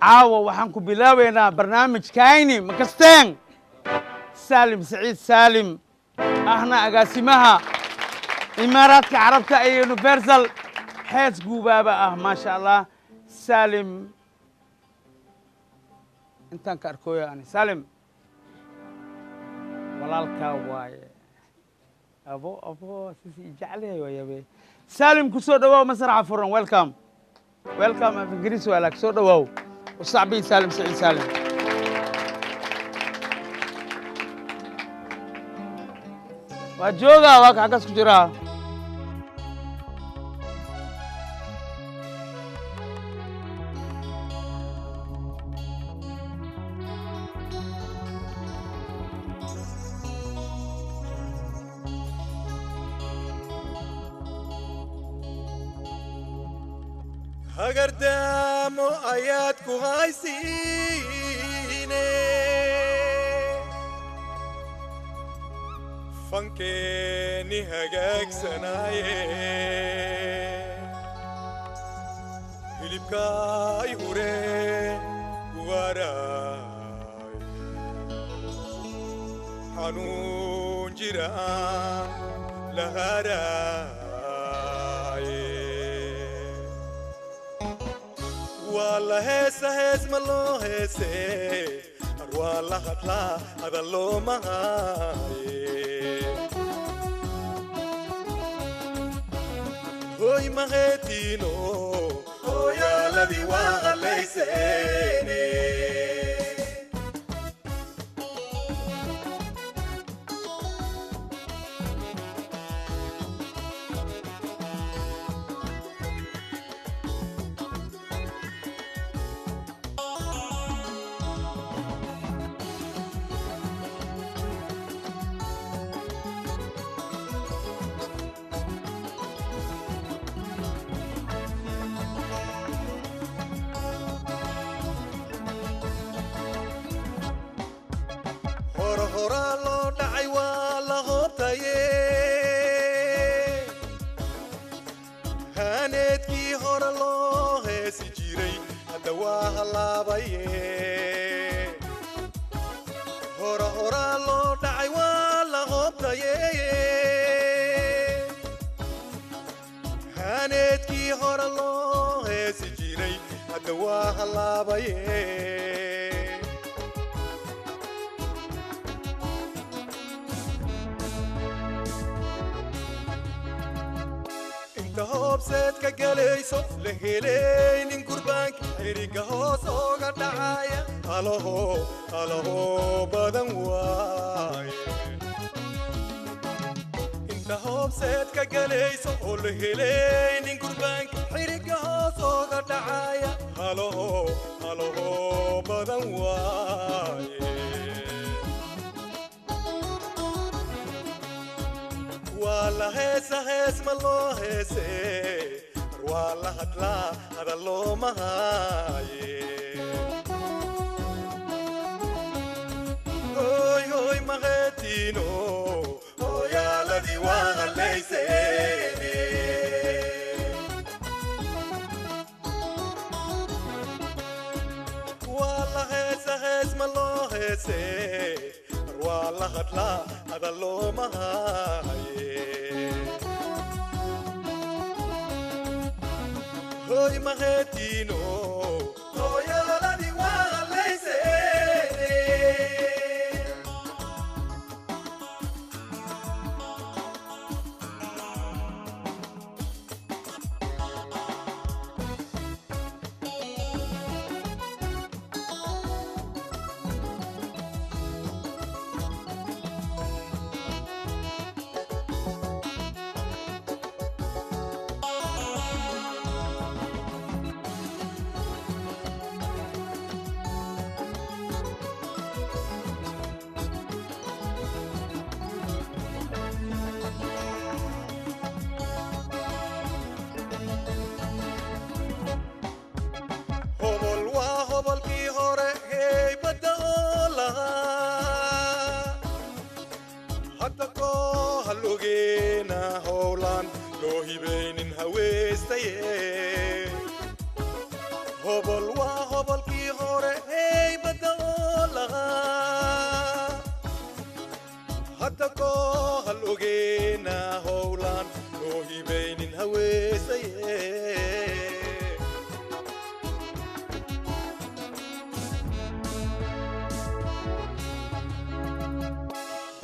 عاوة وحنكو بلاوينا برنامج كايني مكستين سالم سعيد سالم احنا اقاسمها امارات عربتا اي يونيفرسال حيث قوبابا ما شاء الله سالم انتان كاركويا يعني سالم walaalkaa waaye abo sisi jeclay waaye Salim ku soo dhawaw masraxa furan welcome af Ingiriis walaak soo dhawaw وصاحبي سالم سعيد سالم وجوغا واك حقس ku jira هاجردامو آياتكو هايسيني فانكيني هاجاك سناي هلبكاي هوري وراي حنون جيران لهراي والله هيس ملو هيسي والله خطلا هذا لو معاي هوي ما هتينو هو يا الذي وغليسيني لهلين قربانك حريقة هوسوغة دعاية هلو بدن واي انت هوب سيدك قليسو لهلين قربانك حريقة هوسوغة دعاية هلو بدن واي والله هيس ملو هيسي والله هتلا هذا لو مهاي هوي ما غتينو هو يا الذي وغليسيني والله هيس ملو هيسي والله هتلا هذا لو مهاي هوي ما غتينو هو يا الذي وغليسيني هبل وهبل كي inaa howlaan loo hibaynin haweesaye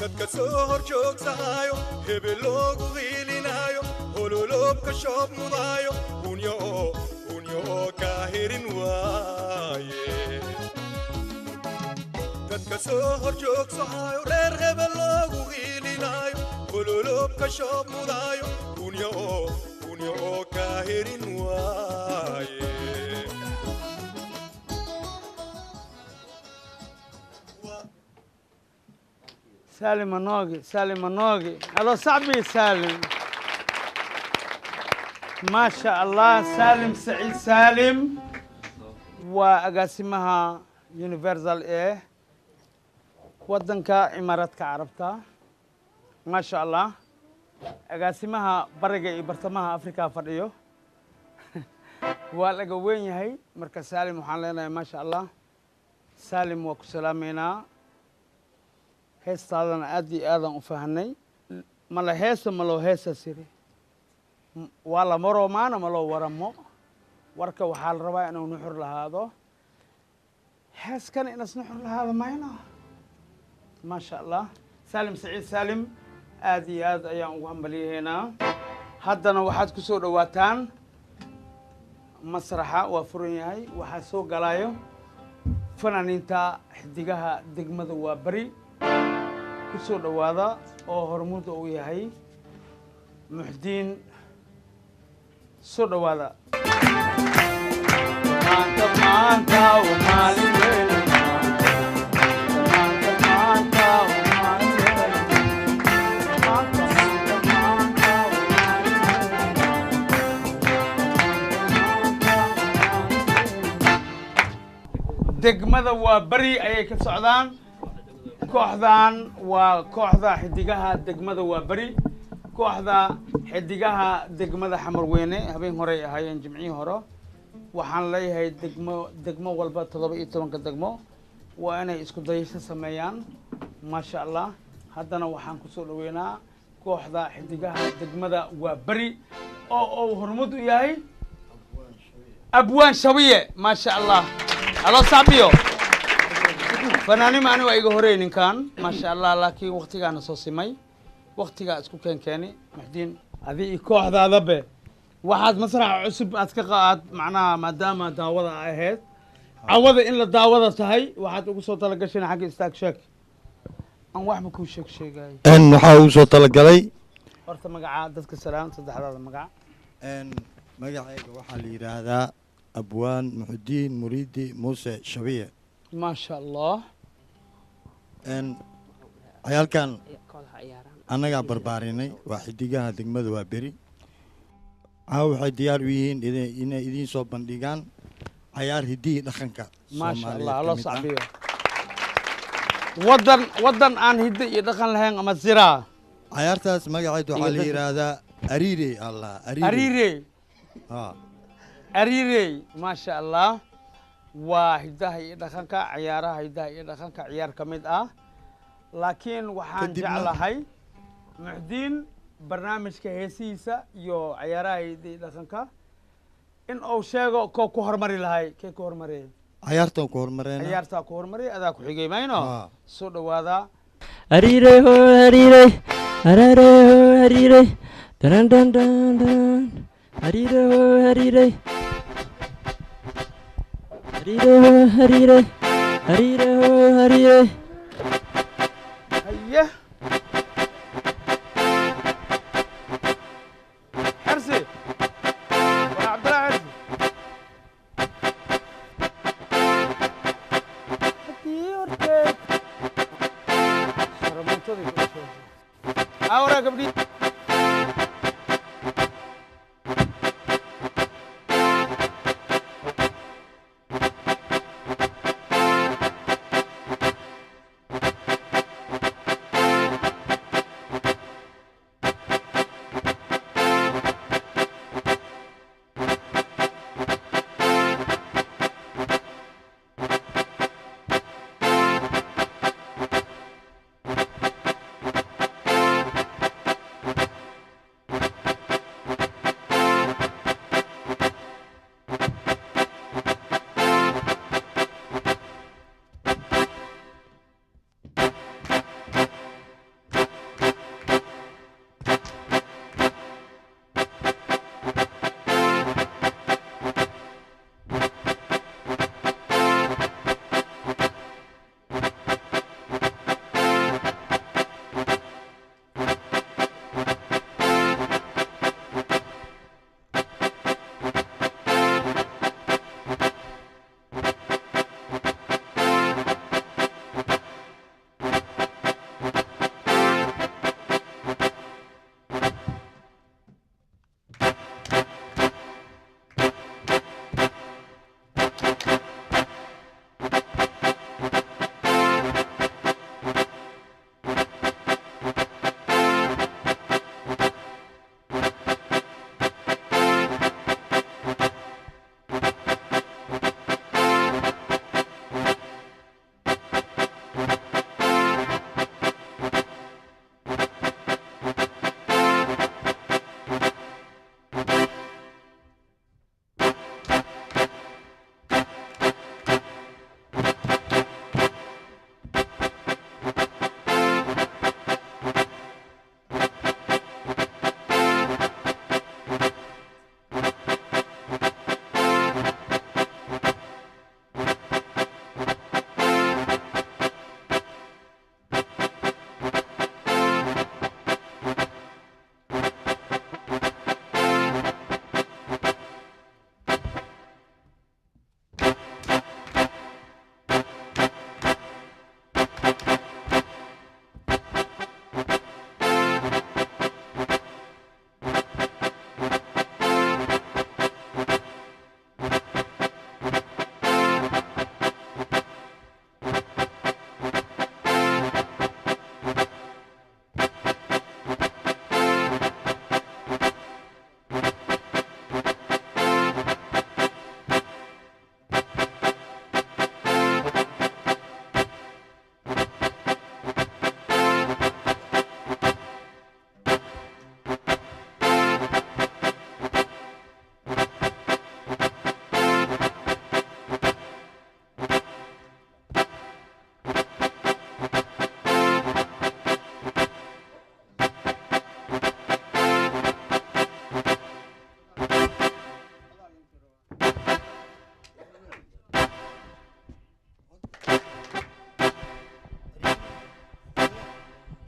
dadka soo hor joogsaayo hebel loogu hiilinaayo hololoobka shoob mudaayo unyo oo kaa hirin waaye dadka soo hor joogsaayo reer hebel loogu hiilinaayo hololoobka shoob mudaayo unyo oo kaa hirin waaye سالم منوقي سالم منوقي هذا صعبي سالم ما شاء الله سالم سعيد سالم وأقاسمها يونيفرسال إيه ودنك إماراتك عربتا ما شاء الله أقاسمها برقة برتمها أفريقيا فريو والأقوين هي مركز سالم وحالينا ما شاء الله سالم وكسلامينا heestaadana aad iyo aadan u fahanay mala heesa maloo heesa siri waa la maroo maana maloo waramo warka waxaa la rabaa inuu nuxur lahaado heeskan inas nuxur lahaado mayno maasha allah saalim saciid saalim aad iyo aad ayaan ugu hambalyahaynaa haddana waxaad ku soo dhowaataan masraxa waa furan yahay waxaa soo galaayo fanaaniinta xidigaha degmada waa bari kusoo dhawaada oo hormuud uu yahay muxdiin soo dhawaada degmada waa bari ayay ka socdaan kooxdan waa kooxda xidigaha degmada waa bari kooxda xidigaha degmada xamarweyne habeen hore ay ahaayeen jimcihii hore waxaan leeyahay degmo walba 17 degmo waa inay isku dayasho sameeyaan maasha allah haddana waxaan ku soo dhaweynaa kooxda xidigaha degmada waa bari oo hormuud u yahay abwaan shawiye maasha allah alo saabiyo فناني ما أنا وإيجا هورين كان ما شاء الله لكن وقتي كان صوصيمي وقتي كان اسكو كان كاني محدين هذه كوح هذا ذبه واحد مسرح عصب أتكقات معناه ما دام داوضة عهد عوض إن الداوضة تهي واحد أقول صوت لقشين حق استاك شك أن واحد بكون شك شيء جاي إن محاول صوت لقلي ورث مقعد دتك السلام صدق هذا المقعد إن مقعد وحلي هذا أبوان محدين مريدي موسى شبيه ما شاء الله إن عيال كان أنا قاعد برباريني واحد جاه دقمة وابري أو حديار وين إذا صوب بندقان عيار هدي دخنك ما شاء الله الله صعبيه ودن عن هدي دخن لهن أما الزراعة عيار تاس مقعد وحلي هذا أريري الله أريري ما شاء الله وهيدا دخنك عيارها هيدا دخنك عيار كمد لكن وحان جعل هاي محدين برنامج كهسيسة يو عيارها هيدا دخنك إن أو شيء كو هرمري لهاي كي كو هرمري عيارتو كو هرمري عيارتا كو هرمري أدا كو حيجي ماينو سود وادا أريري هو أريري أريري هو أريري دن دن دن دن أريري هو أريري هريرة هيه حرسي وعبد الله حرسي هديورتك شرمتني أورا قبلي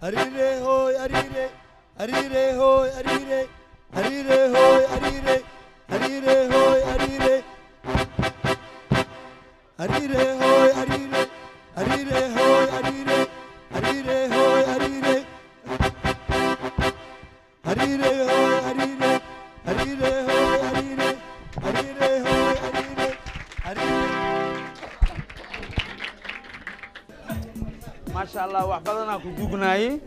arire hoy arire arire hoy arire arire hoy arire arire hoy arire arire hoy arire arire hoy arire arire hoy arire arire hoy arire arire hoy arire arire hoy arire arire ما شاء الله وحبضنا كدوغناي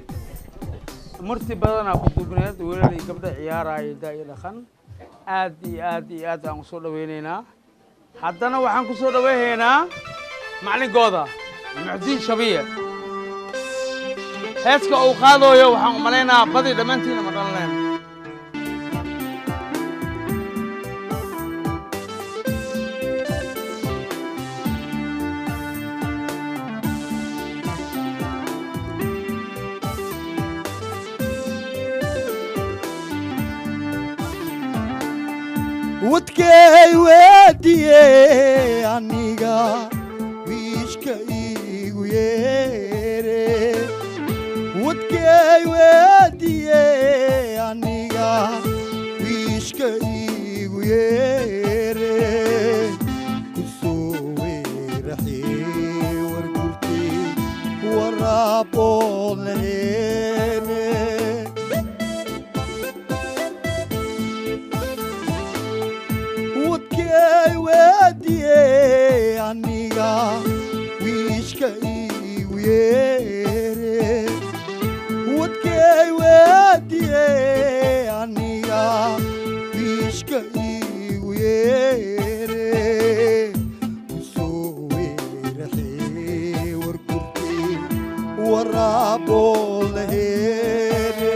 مرتي بدنا كدوغناي ويلي قبل عياراي دايره خن aad aan soo dhaweynaynaa haddana waxaan ku soo dhaweynaynaa macalinkooda Muxdiin Shabiye heeska uu qaadayo waxaan u maleynayaa badi dhamaantiina ma dhalaneen wadkay wadiye aniga wiishka igu yeere wadkay wadiye aniga wiishka igu yeere kusoo weeraxee wargurti waraaboon laheene wadkay wadiye aniga wiishka igu yeere wadkay wadiye aniga wiishka igu yeere kusoo weeraxee wargurti waraaboo laheene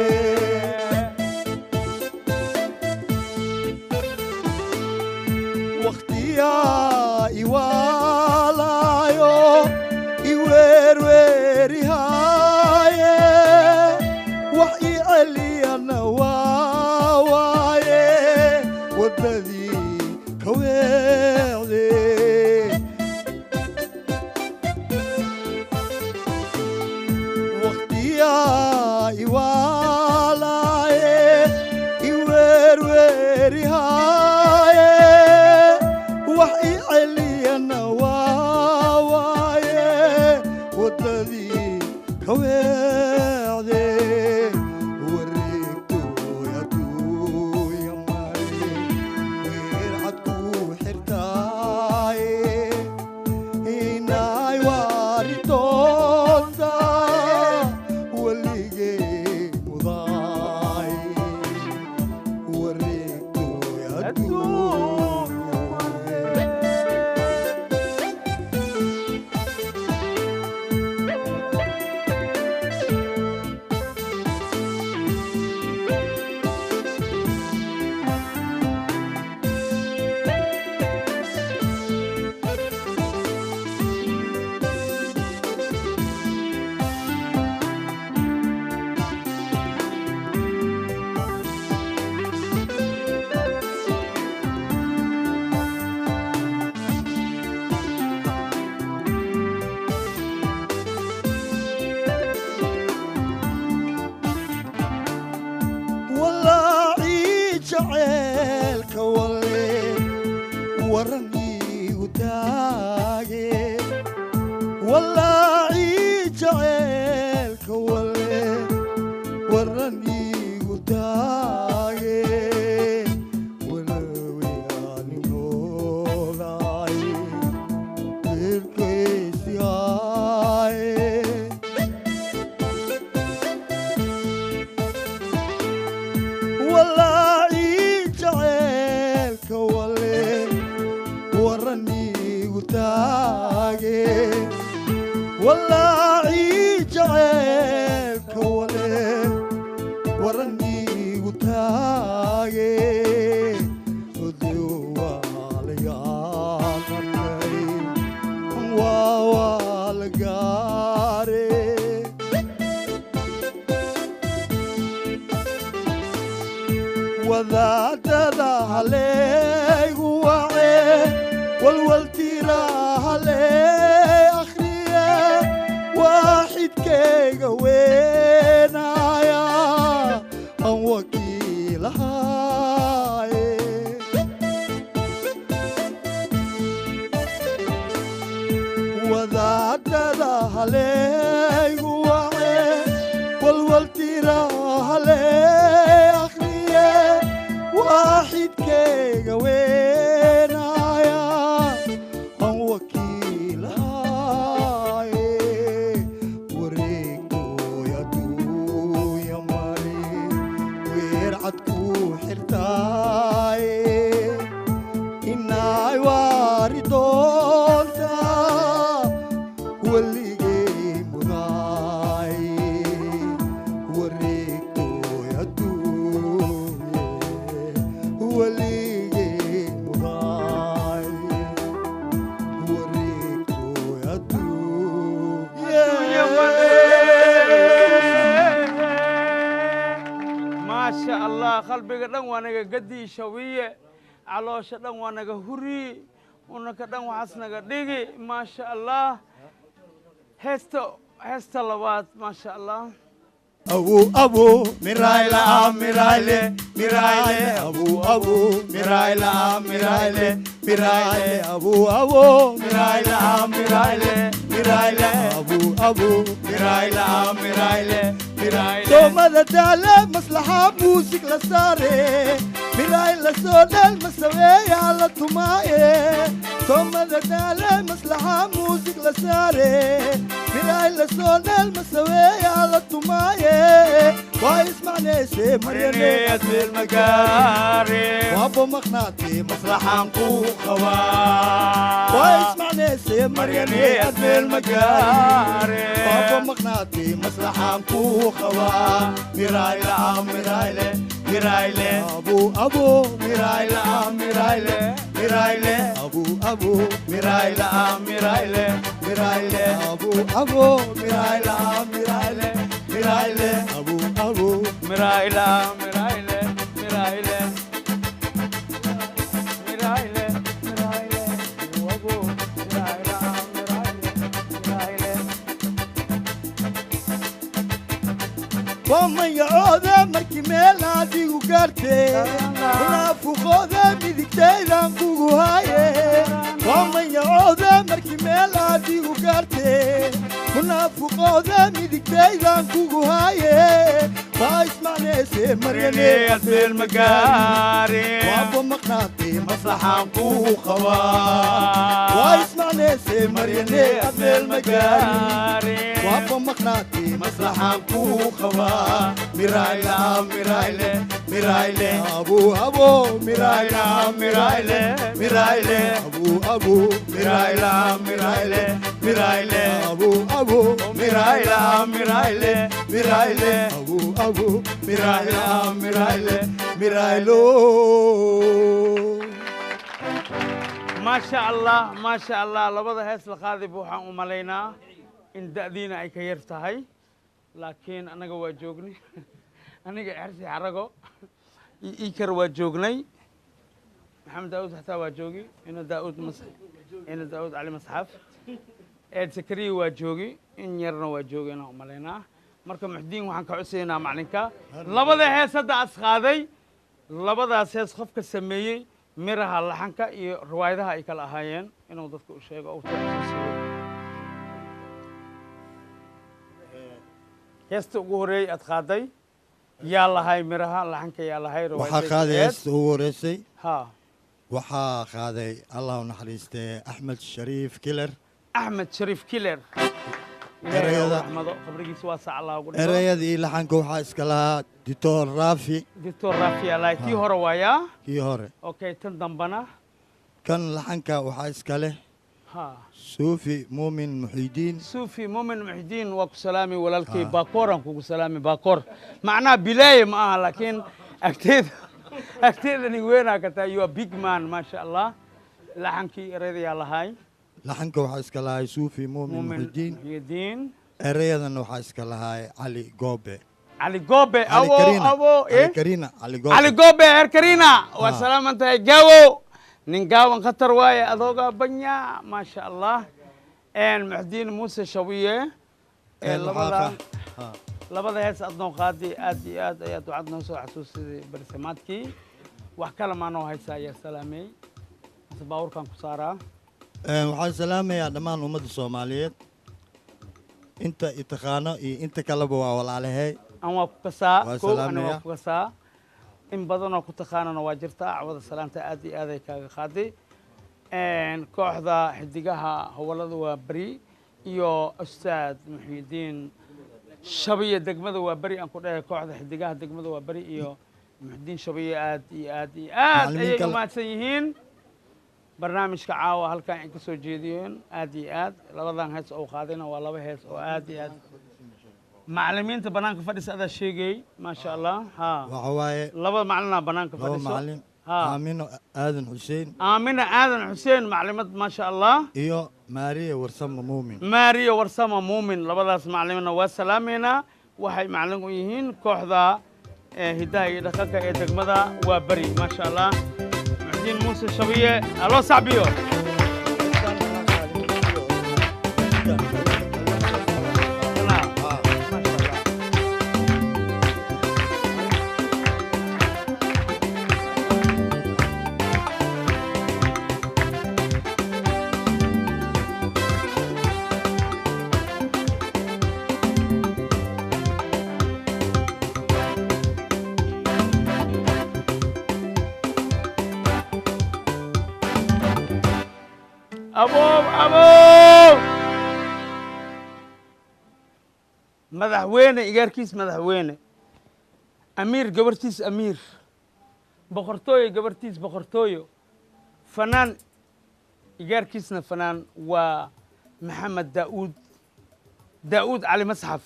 waqtiyaa iwaalayo iweerweerihaaye wax ii celiyana waa waaye waddadii ka weecde waqtiyaa iwaalaye iweerweerihaaye wax ii celiyana waa waaye waddadii ka weecde wareegtooy adduunya mare weercad ku xirtaaye inay waaritoonta weligee mudaay wareegtooy wallaahi jaceelka wale waran iigu taage wallaahi jaceelka wale waran iigu taage walaweyaaninoodaay deerkaysi haaye wallaahi jaceelka wale waran iigu taage wallaahi jaceelka wale waran iigu taage odewaalagaanarkay waalagaare wadaadada halaygu wace walwaltira halee akhriye waaxidkayga wee wakiilahay wadaadada halaygu wace walwaltira halay akhriye waaxidkayga weenaya aan wakiilahay wareegtooy adduunya mari weercad ku xirtaay inaay waari doontaa waligay mudaay wareegtooy adduunye waligay mudaay wareegtooy adduunye ما شاء الله قلبي دن وانا قدي شويه علوش دن وانا هوري ونك دن وحسنا دغي ما شاء الله هستو لوات ما شاء الله أبو مرايلا مرايلة مرايلة أبو مرايلا مرايلة مرايلة أبو مرايلا مرايلة مرايلة أبو مرايلا مرايلة مرايلة ثم ذا مصلحة موسيقى لساري مرايلا صوت المسوية على الطماية ثم ذا مصلحة موسيقى لساري مرايلا صوت المسوية على الطماية واسمع ناسي مرينيات بالمكارم وابو مخناتي مصلحة نقو خوان واسمع ناسي مرينيات بالمكارم وابو مخناتي مصلحة نقو خوان مرايلا مرايلا مرايلا أبو مرايلا مرايلا مرايلا أبو مرايلا مرايلا مرايلا أبو مرايلا مرايلا مرايلا أبو مرايلا مرايلا مرايلا مرايلا مرايلا وابو مرايلا مرايلا مرايلا وما يعود مركي ميلا ديغو كارتي ونافوخوذ ميديكتايدان كوغو هاي وما يعود مركي ميلا ديغو كارتي ونافوخوذ ميديكتايدان كوغو هاي واسمع ناسي مرينيات بالمكارم وابو مقناطي مصلحة نقو خوان واسمع ناسي مرينيات بالمكارم وابو مقناطي مصلحة نقو خوان مرايلا مرايلا مرايلا أبو مرايلا مرايلا مرايلا أبو مرايلا مرايلا مرايلا أبو مرايلا مرايلا مرايلا أبو مرايلا مرايلا مرايلو ما شاء الله ما شاء الله لبدا هيس لقادي بوحان ومالينا إن دأدينا أي كيرتهاي لكن أنا جوا جوجني أنا جعرسي حرقو إيكر وجوجني محمد داود حتى وجوجي إن داود علي مصحف إد سكري وجوجي إن يرنا وجوجي أنا ومالينا marka muxdiin waxaan ka codsaynaa macalinka labada hees hadda asqaaday labadaas hees qofka sameeyey miraha laxanka iyo riwaayadaha ay kala ahaayeen inuu dadka u sheego oo tafsiiriyo heesta ugu horeeyay aad qaaday yaa lahay miraha laxanka yaa lahay waxaa qaaday heesta ugu horeysay ha waxaa qaaday allah u naxariistay axmed shariif kiler erayadii laxanka waxaa iska lahaa dictor raafi kii hore waayaa kii hore okay tan dambana kan laxanka waxaa iska leh suufi muumin muxidiin waa ku salaami walaalkay baakooraan kugu salaami baakoor macnaha bilaaye ma aha laakiin agteeda nin weynaa ka tahay you are big man maasha allah laxankii erayadayaa lahay laxanka waxaa iska lahay suufi muumin muxidiin erayadan waxaa iska lahay cali goobe علي قوبي هركرينا والسلام انت جاو ننقاون خطر واي اذوقا بنيا ما شاء الله ان محدين موسى شويه labada hees aad noo qaadi aad iyo aad ayaad waxaad noo soo xasuusisay barsimaadkii wax kale maa noo haysaa ayaa salaamay mase baawurkan ku saaraa waxaan salaamayaa dhammaan ummadda Soomaaliyeed inta itaqaano iyo inta kaleba waa walaalahay aan waa ku kasaa Waa kow ana salaamaya. waa ku kasaa in badanoo ku taqaanana waa jirtaa cawada salaanta aad iyo aad ay kaaga qaaday kooxda xidigaha howlada waa beri iyo ustaad muxiidiin shabiye degmada waa beri aan ku dhahay kooxda xidigaha degmada waa beri iyo muxiidiin shabiye aad iyo aad iyo aad Macallimiin ayay kale. u mahadsan yihiin barnaamijka caawa halkan ay ka soo jeediyeen aad iyo aad labadan hees oo qaadayna waa laba hees oo aad iyo aad macallimiinta banaanka fadhisa adaa sheegay maasha allah ha waxa waaye laba macalina banaanka laba fadhiso macallin ha Aamino Aadan Xuseen aamina aadan xuseen maclimad maasha allah iyo Maariya Warsamo Muumin maariya warsama muumin labadaas maclimina waa salaameynaa waxay maclin u yihiin kooxda hidaha iyo dhaqanka ee degmada waa beri maasha allah muxdiin muuse shabiye aloo sacbiyo abow madaxweyne igaarkiis madaxweyne amiir gabartiis amiir boqortooyo gabartiis boqortooyo fanaan igaarkiisna fanaan waa maxamed daa'uud cali masxaf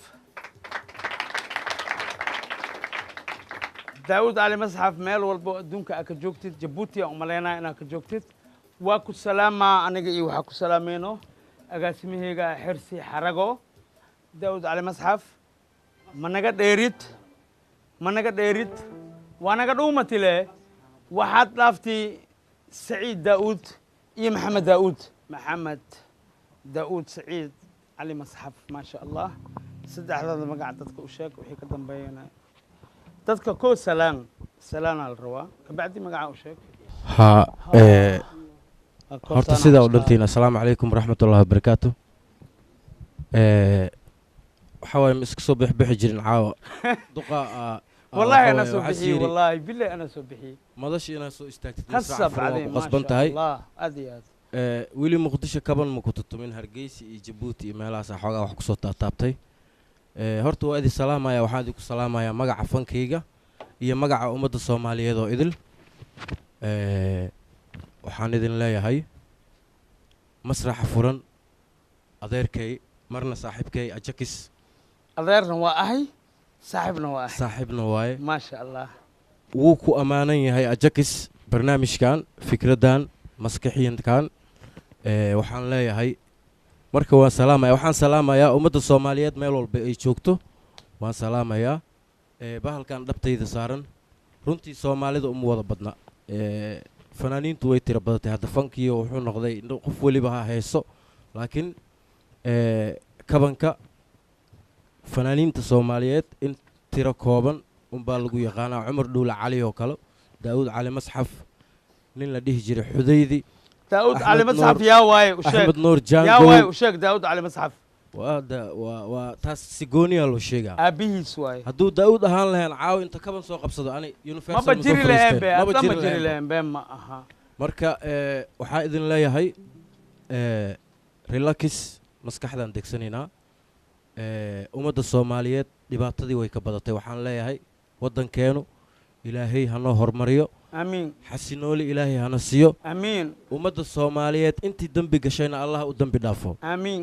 daa'uud cali masxaf meel walbo adduunka aa ka joogtid jabuuti aan u malaynaya inaad ka joogtid waa ku salaamaa aniga iyo waxaa ku salaameyno agaasimaheyga xirsi xarago daa'uud cali masxaf ma naga dheerid waa naga dhuumatile waxaad dhaaftay saciid daa'uud iyo maxamed daa'uud saciid cali masxaf maasha allah saddexdada magac dadka u sheeg wixii ka dambeeyana dadka koo salaanaa la rabaa kabacdi magaca u sheeg horta sidaa u dhantiin assalaamu calaykum waraxmatullahi wabarakaatu waxaa waaye ma iska soo bixbixi jirin caawa duqa والله أنا سوبحي والله بالله أنا سوبحي madashii inaad soo istaagtid خصب عليه ku ما qasban شاء tahay الله أدي weli muqdisho kaban ma ku tutumin hargeysa iyo jabuuti iyo meelahaas xoogaa wax kusoo taataabtay horta waa idin salaamaya waxaan idinku salaamayaa magaca fankayga iyo magaca ummadda soomaaliyeed oo idil waxaan idin leeyahay masraxa furan adeerkay marna saaxiibkay ajakis أديرنا وأهي صاحبنا وأهي saaxiibna waaye ما شاء الله wuu ku ammaanan yahay ajakis barnaamijkan fikraddan maskaxiyankan waxaan leeyahay marka waan salaamaya waxaan salaamayaa ummadda soomaaliyeed meel walba ay joogto waan salaamayaa bahalkan dhabtayda saaran runtii soomaalida uma wada badna fanaaniintu way tira badatay hadda fankiyo wuxuu noqday qof weliba ha heeso laakiin kabanka fanaaniinta soomaaliyeed in tiro kooban unbaa lagu yaqaanaa cumar dhuule cali oo kale daa'uud cali masxaf nin la dhihi jiray xudaydi داود أحمد علي نور- مصحف يا واي وشيك axmed nuur يا واي jaangow وشيك داود علي مصحف waa taas sigooniyaa loo sheegaa أبيه سواي hadduu daa'uud ahaan lahayn caawi inta kaban soo qabsado ani ما universal ma soo بجري لهم fadhiisteen. بي Maba أبدا ما jiri جري lahayn. لهم بي ما أها marka waxaa idin leeyahay relax maskaxdaan degsanaynaa ummadda soomaaliyeed dhibaatadii way ka badatay waxaan leeyahay waddankeenu ilaahay hanoo hormariyo أمين xasinooli ilaahay hana siiyo أمين ummadda soomaaliyeed intii dembi gashayna allah u dembi dhaafo أمين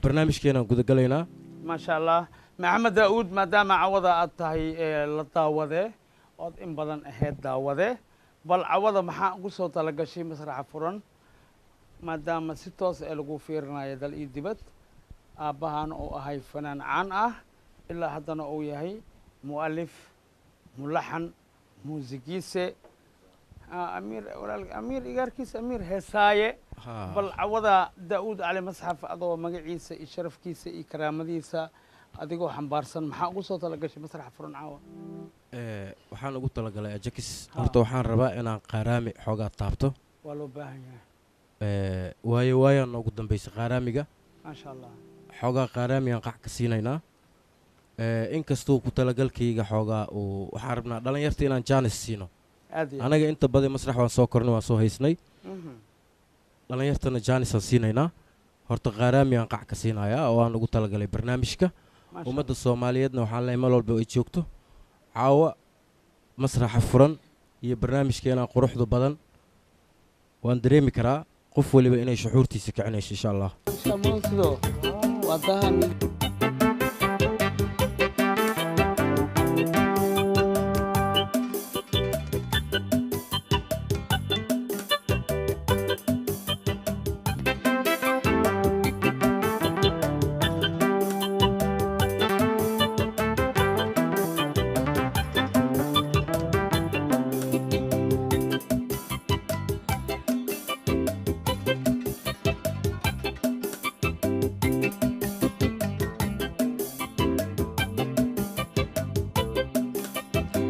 barnaamijkeenaan gudagalaynaa ما شاء الله محمد داود ما دام عوضة أتهي لطاوده أود إن بدن أهد داوده بل عوضة محا قصو تلقشي مسرح فرن ما دام ستوس إلغو فيرنا يدل إيدبت أبهان أو أهي فنان عن إلا هدنا أو يهي مؤلف ملحن موسيقيسي أمير إيجاركيس أمير هساية بل عوضة داود على مسحف أضو مقعيسة شرف كيسة كرامديسة adigoo xambaarsan maxaa ugu soo talagashay masraxa furan caawa waxaan ugu talagalay ajakis Ha. horta waxaan rabaa inaan qaaraami xoogaa taabto waa loo baahan yahay waayaan noogu dambaysay qaaraamiga maasha allah xoogaa qaaraamiyaan qac ka siinaynaa inkastuu ku talagalkayga xoogaa uu waxaan rabnaa dhallinyarta inaan jaanis siino aad iyo anaga inta badan masrax waan soo kornay waan soo haysnay Mhm. dhallinyartana jaanisaan siinaynaa horta qaaraamiyaan qac ka siinayaa oo aan ugu talagalay barnaamijka Maasha ummadda soomaaliyeedna waxaan leeyahay meel walba ay joogto caawa masraxa furan iyo barnaamijkeenaa quruxda badan waan dareemi karaa qof waliba inay shuxuurtiisa kicinayso insha allah Shamoosido waa dahan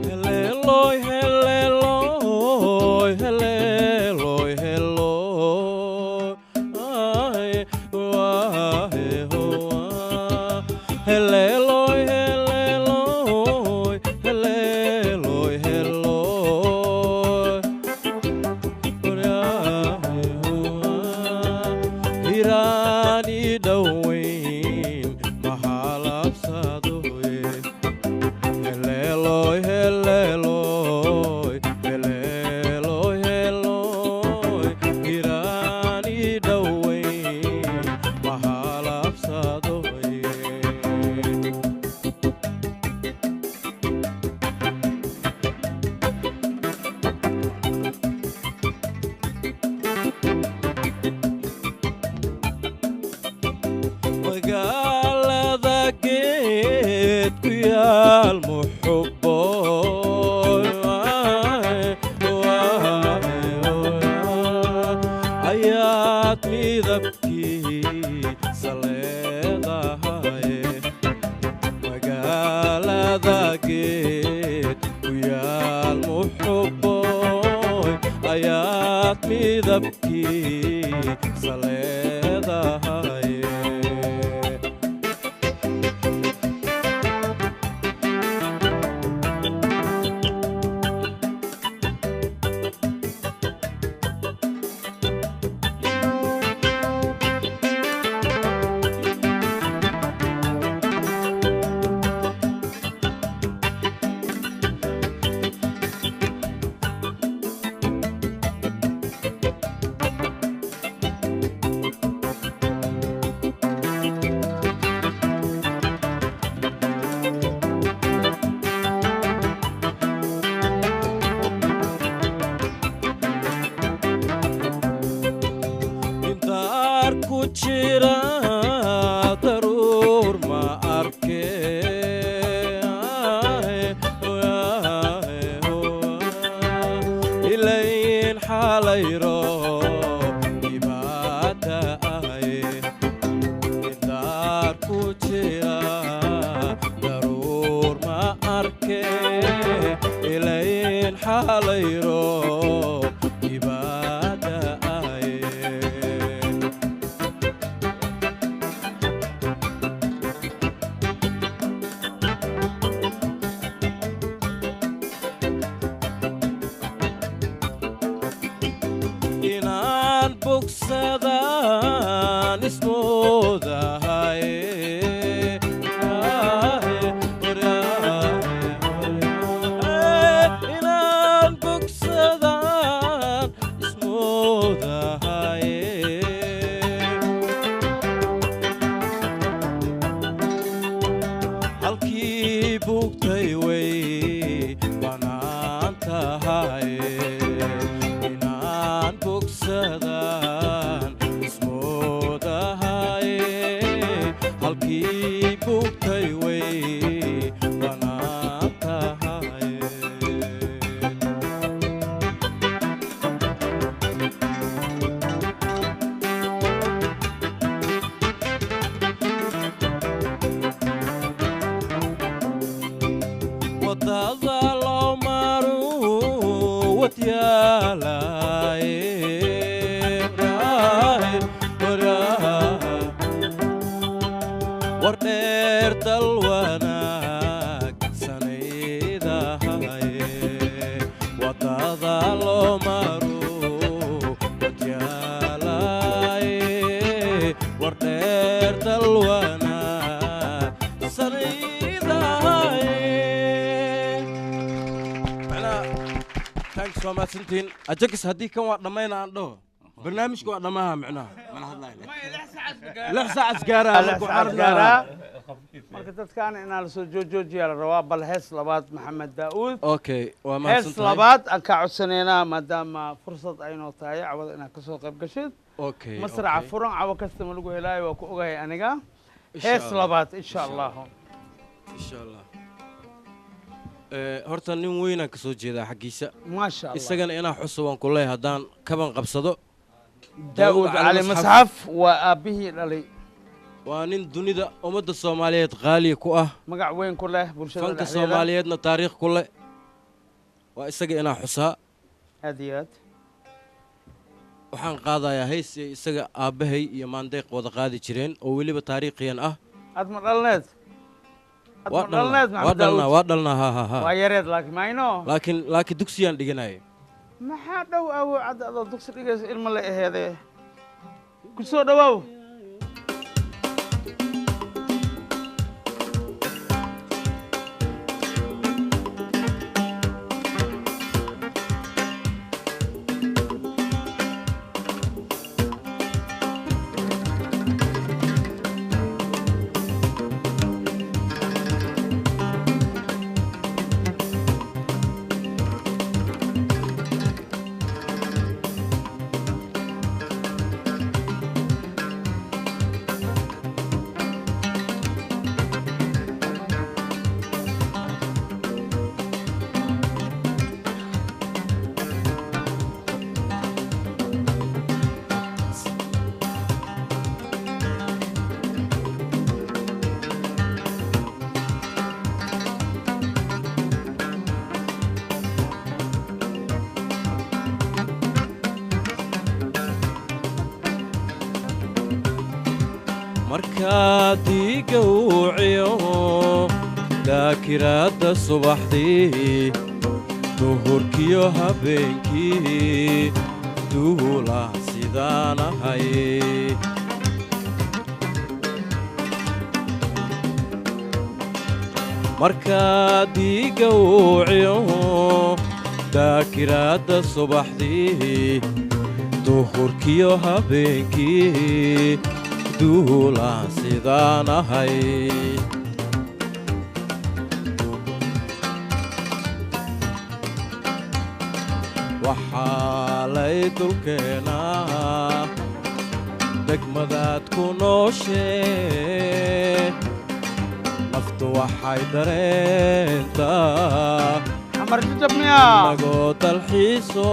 Heleloi, heleloi, heleloi, heleloi. Ai, wae, hoa. Heleloi, heleloi, heleloi, heleloi. Wae, hoa. Hirani dawein, mahalabsadoe. Heleloi, heleloi, heleloi, heleloi. Irani dawein, mahalabsadoe. magaalada geed ku yaal muxuboy ayaad midabkiisa leedahay magaalada geed ku yaal muxuboy ayaad midabkiisa leedahay intaar ku jira daruur ma arke ilayn xalayro dhibaata ahay intaar ku jira daruur ma arke ilayn xalayro dhibaata ahay inaan bogsadaan ismoodahay inaan bogsadaan ismoodahay halkii bugtay way banaan tahay inaan bogsadaan ismoodahay wardheer dal wanaagsanaydahaye wadada loo maro wadyaalaye wardheer dal wanaagsanaydahaye macnaha thanks waa mahadsantiin ajakis haddii kan waa dhammayna aan dhaho barnaamijka waa dhammaha macnaha lix saac isgaaraa marka dadkaan inaan lasoo joojiyaa la rabaa bal hees labaad maxamed daa'uud okay waa hees mahadsantahay labaad aan kaa codsanaynaa maadaama fursad aynoo tahay cawada inaad kasoo qayb gashid okay masraca furan cawo kastama lagu helaayo waa ku ogahay aniga hees labaad insha allahu insha allah horta nin weynaan kasoo jeedaa xaggiisa maasha allah isagana inaa xuso waan ku leeyahay haddaan kaban qabsado daa'uud cali masxaf waa aabbihii dhalay waa nin dunida ummadda soomaaliyeed qaaliya ku ah magac weyn ku leh bulshada fanka dhexdeeda soomaaliyeedna taariikh ku leh waa isaga inaa xusaa aad iyo aad waxaan qaadayaa hays ee isaga aabbahay iyo maandeeq wada qaadi jireen oo weliba taariikhiyan ah aad ma dhalneed waa dhalnaa waa dhalnaa ha ha ha waa yareed laakiin mayno laakiin dugsiyaan dhiganaya maxaa dhow awow cadda adoo dugsi dhigaysa ilma la aheedee ku soo dhawaaw markaad ii gowciyo daakiraadda subaxdii duhurkiyo habeenkii duula sidaan ahay markaad ii gowciyo daakiraadda subaxdii duhurkiyo habeenkii duula sidaan ahay waxaa lay dulkeenaa degmadaad ku nooshee naftu waxay dareentaa xamar jajab miya nagoo dalxiiso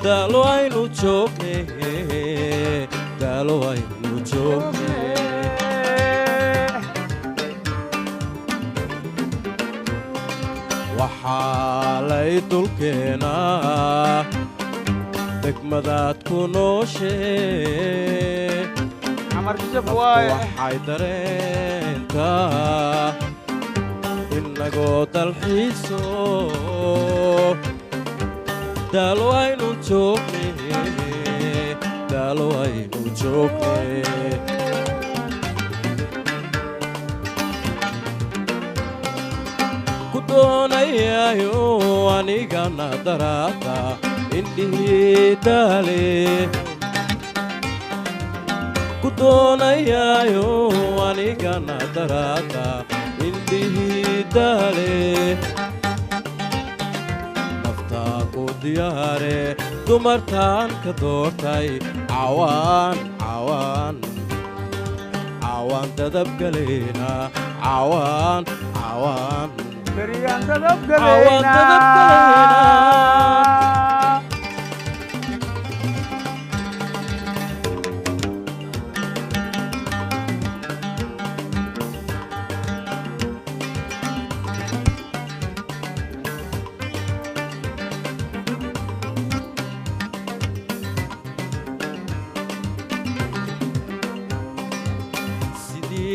daalo aynu joogne daalo aynu joogne waxaa lay dulkeenaa degmadaad ku nooshee xamar jajab waaye waxay dareentaa inagoo dalxiiso daalo aynu joogne daalo aynu joogne ku doonayayo anigana daraada indhihii daale ku doonayayo anigana daraada indhihii daale naftaa ku diyaare dumartaan ka doortay cawaan cawaan cawaan dadabgaleena cawaan cawaan beriyaan cawaan dadabgaleena dadabgaleena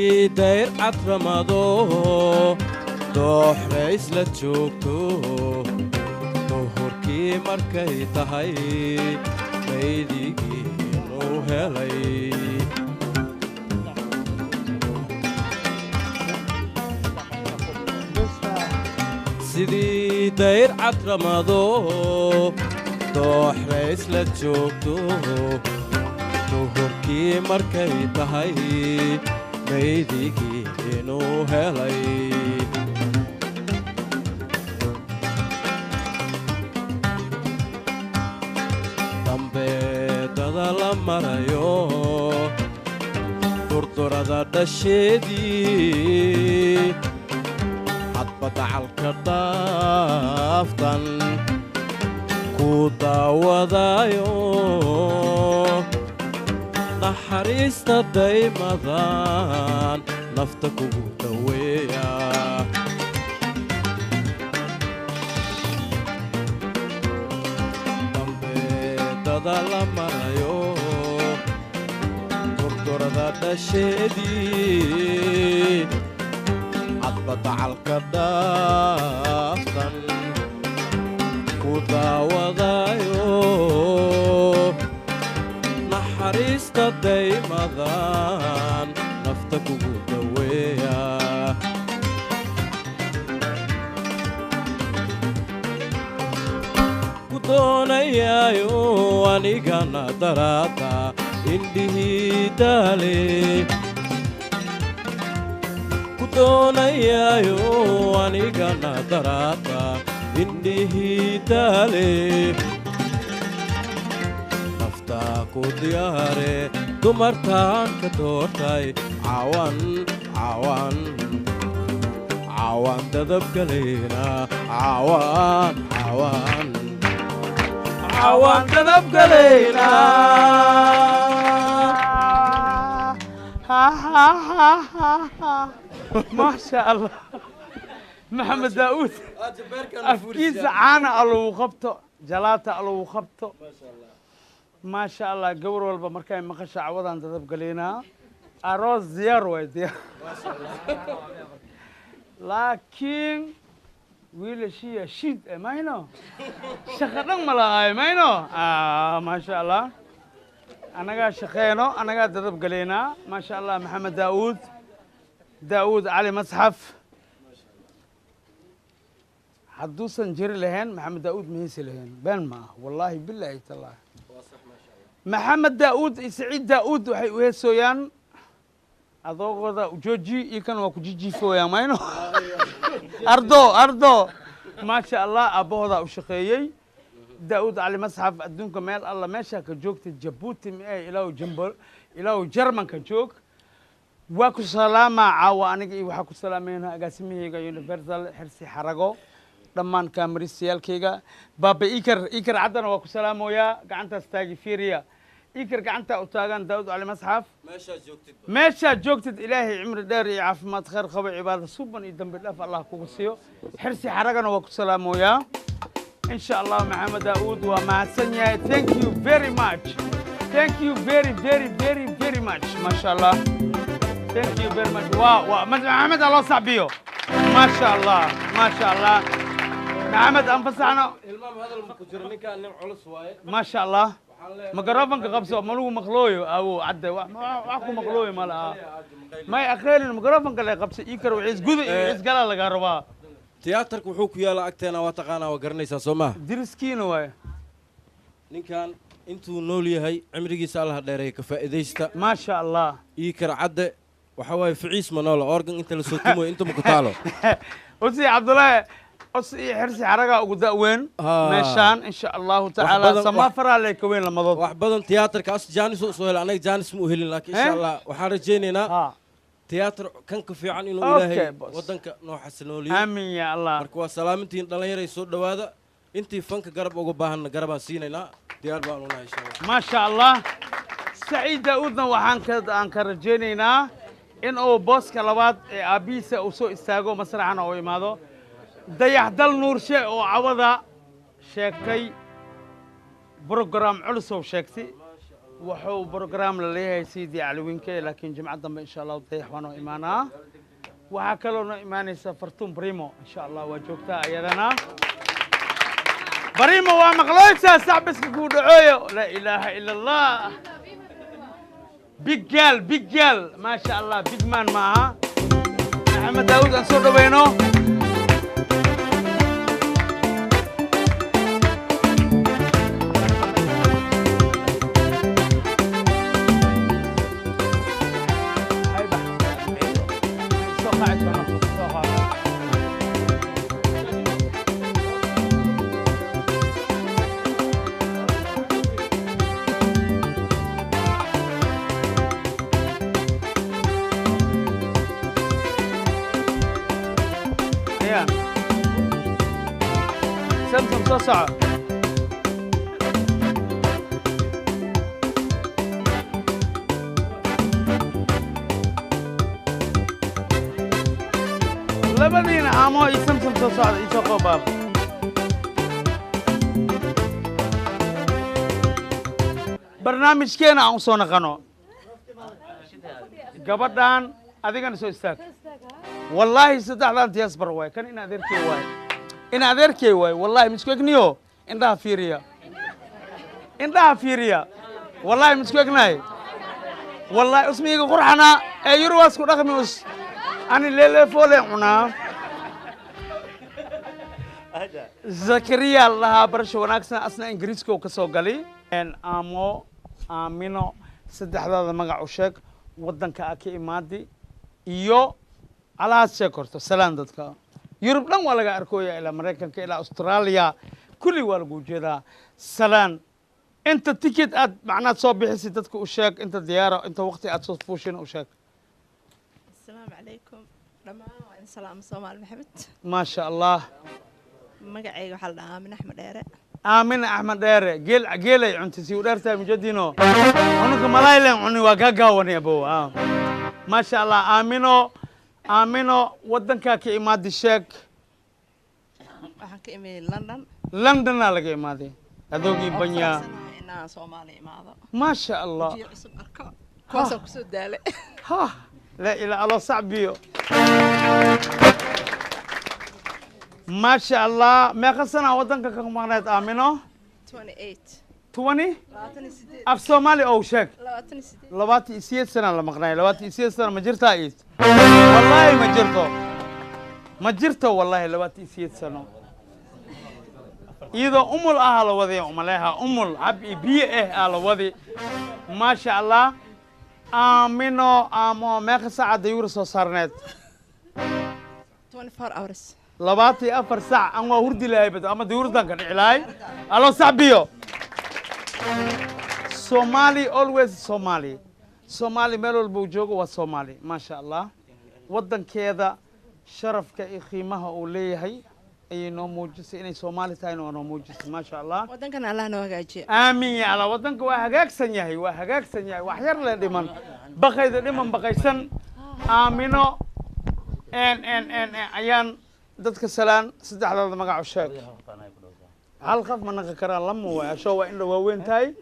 sidii dayr cadramado dooxna isla joogto duhurkii markay tahay maydigii inuu helay sidii dayr cadramado dooxna isla joogto duhurkii markay tahay maydigii inuu helay dambeedada la marayo durdurada dhasheedii hadba dacalka dhaaftan ku daawadayo naxariista daymadan nafta kugu daweeya dambeedada la marayo durdurada dhasheedii hadba dacalka dhaaftan ku daawadayo naxariista daymadan nafta kugu daweeya ku doonayaayo anigana daraada indhihii daale ku doonayaayo anigana daraada indhihii daale ku diyaare dumartaan ka doortay caawaan dadabgalayna caawaan dadabgalayna ما شاء الله محمد داوود أفكيس عانا ألو خبطه جلاته ألو خبطه ما شاء الله قبر والبا مركاي مخش عوضان تذب قلينا أروز زيار ويدير ما شاء الله لكن ويل شيء شيد ما ينو شخدن ملاي ما ينو ما شاء الله أنا قاعد شخينو أنا قاعد تذب قلينا ما شاء الله محمد داوود علي مصحف حدوسا جري لهن محمد داوود مهيسي لهن بين ما والله بالله تالله محمد داوود سعيد داوود waxay u heesooyaan adoogoda jooji ikan waa ku jijifooyaan mayno ardo ma sha Allah abooda u shaqeeyay داوود علي مصحف adduunka meel alla meesha ka joogtay Djibouti ee ilaa Jarman ka joog waa ku salaama caawa aniga iyo waxa ku salaameynaa agaasimahayga Universal xirsi xarago dhammaan kaamiristayaalkayga baaba ikar cadana waa ku salaamoyaa gacantaas taagi fiiriya ikar gacanta u taagan daawud cali masxaf meesha joogtid ilaahay cimri dheer iyo caafimaad khayr qabo cibaado suban iyo dambi dhaaf allah kugu siiyo xirsi xaragana waa ku salaamoyaa in sha Allah maxamed daawud waa mahadsan yahay thank you very much ما شاء الله thank you very much محمد الله صعبيو ما شاء الله محمد أنفسنا ما شاء الله مقربن كقبسه ملو مخلوي أو عدى وأكو مخلوي مالها ما أخير المقربن كلا قبسه يكر وعيز جود عيز قلا لقاربا تياترك وحوك يا لعكتنا وتقانا وقرنيسا سوما درسكين واي نكان انتو نولي هاي عمري سالها ديري كفائديستا ما شاء الله يكر عدى وحواي فعيس منولا أورجن انت اللي سوتمو انتو مقتالو وسي عبد الله أصي حرسي حرقة وقداء وين ماشان إن شاء الله تعالى سما فرع لك وين لما ضد وحبضن تياتر كاس جانس سؤال أنا جانس مؤهل لك إن شاء الله وحرجينينا تياتر كان كفي عن إنه إلهي ودنك نوح السنولي آمين يا الله مركوا سلامتين دلنا يسود دوادا أنتي فنك قرب وجبهن قرب سيننا ديار بالونا إن شاء الله ما شاء الله سعيد داودنا وحنكرجينينا إنه بوس كلابات أبيسه وسو استاجو مسرحنا ويمادو dayax dal nuurshe oo cawada sheegtay program culus oo sheegtay وحو برنامج لليه سيدي على وينكي لكن جمعة ضم إن شاء الله وضيح وانو إيمانا وحكلونا إيماني سافرتون بريمو إن شاء الله وجوكتا أيضنا بريمو ومغلويسا سعبس كود عيو لا إله إلا الله بيج جال ما شاء الله بيج مان معها محمد داود أنصر بينه سمسم صصع لبنين عامو يسمسم صصع يسوقوا باب برنامج كينا عن صونا قنو قبضان أذيك سو استاك والله ستحلان تيسبر واي كان إن أذيركي واي إن أذيركي واي والله مسكوكنيو إنها فيريا إنها فيريا والله مسكوكناي والله اسمي قرحنا أيروس كده خميس أنا ليلة فولي هنا زكريا الله برش وناكسنا أصلا إنجليزكو كسوغالي إن آمينو سدح هذا مقع وشك ودن كأكي إمادي إيو على هالشكرته سلام دتك يوروب لان ولا أركويا إلى أمريكا إلى أستراليا كل والجوجيدا سلام أنت تيكت أد معناه صوب بحسي دتك وشك أنت زيارة أنت وقتي أتصف فوشين وشك السلام عليكم لما سلام صومال محمد ما شاء الله مقعي وحل آمن أحمد ديرة آمين أحمد ديرة جيل أنت سيودرتها من جدينه أنك ملايلة عني وجاجا وني أبو ما شاء الله آمينو ودنك كإمادي الشيك وحكي إمي لندن لندن لقى إمادي هذوقي بنيا إنا صومالي ماذا ما شاء الله جي عصب أركا كوسا كسود دالي ها لا إله الله صعبيو ما شاء الله ما خسنا ودنك كمانات آمينو 28 20 أف سومالي أو شيك 28 لواتي إسيت سنة لما قناي لواتي إسيت سنة ما جرتها إيت والله ما جرته والله لواتي إسيت سنة إذا أمول أهل وذي أملها أمول عبي بيه أهل وذي ما شاء الله آمينو آمو ما خسا ديور صارنت 24 hours لواتي أفر ساعة أما وردي لهاي بدو أما ديور دان كان علاي ألو سعبيو Somali always Somali ملول بوجوجو والصومالي ما شاء الله ودن كذا شرف كإخيمها أوليه أي نوع موجس إني صومالي تاينو نوع موجس ما شاء الله ودن كان الله نواجه آمين يا الله ودن كواهجاك سنياهي وحير لديمان بقي ديمان بقي سن آمينو إن أيان دتك سلام سدح هذا مقع الشاك هل خف من كرا لمو وأشوا إنه وين تاي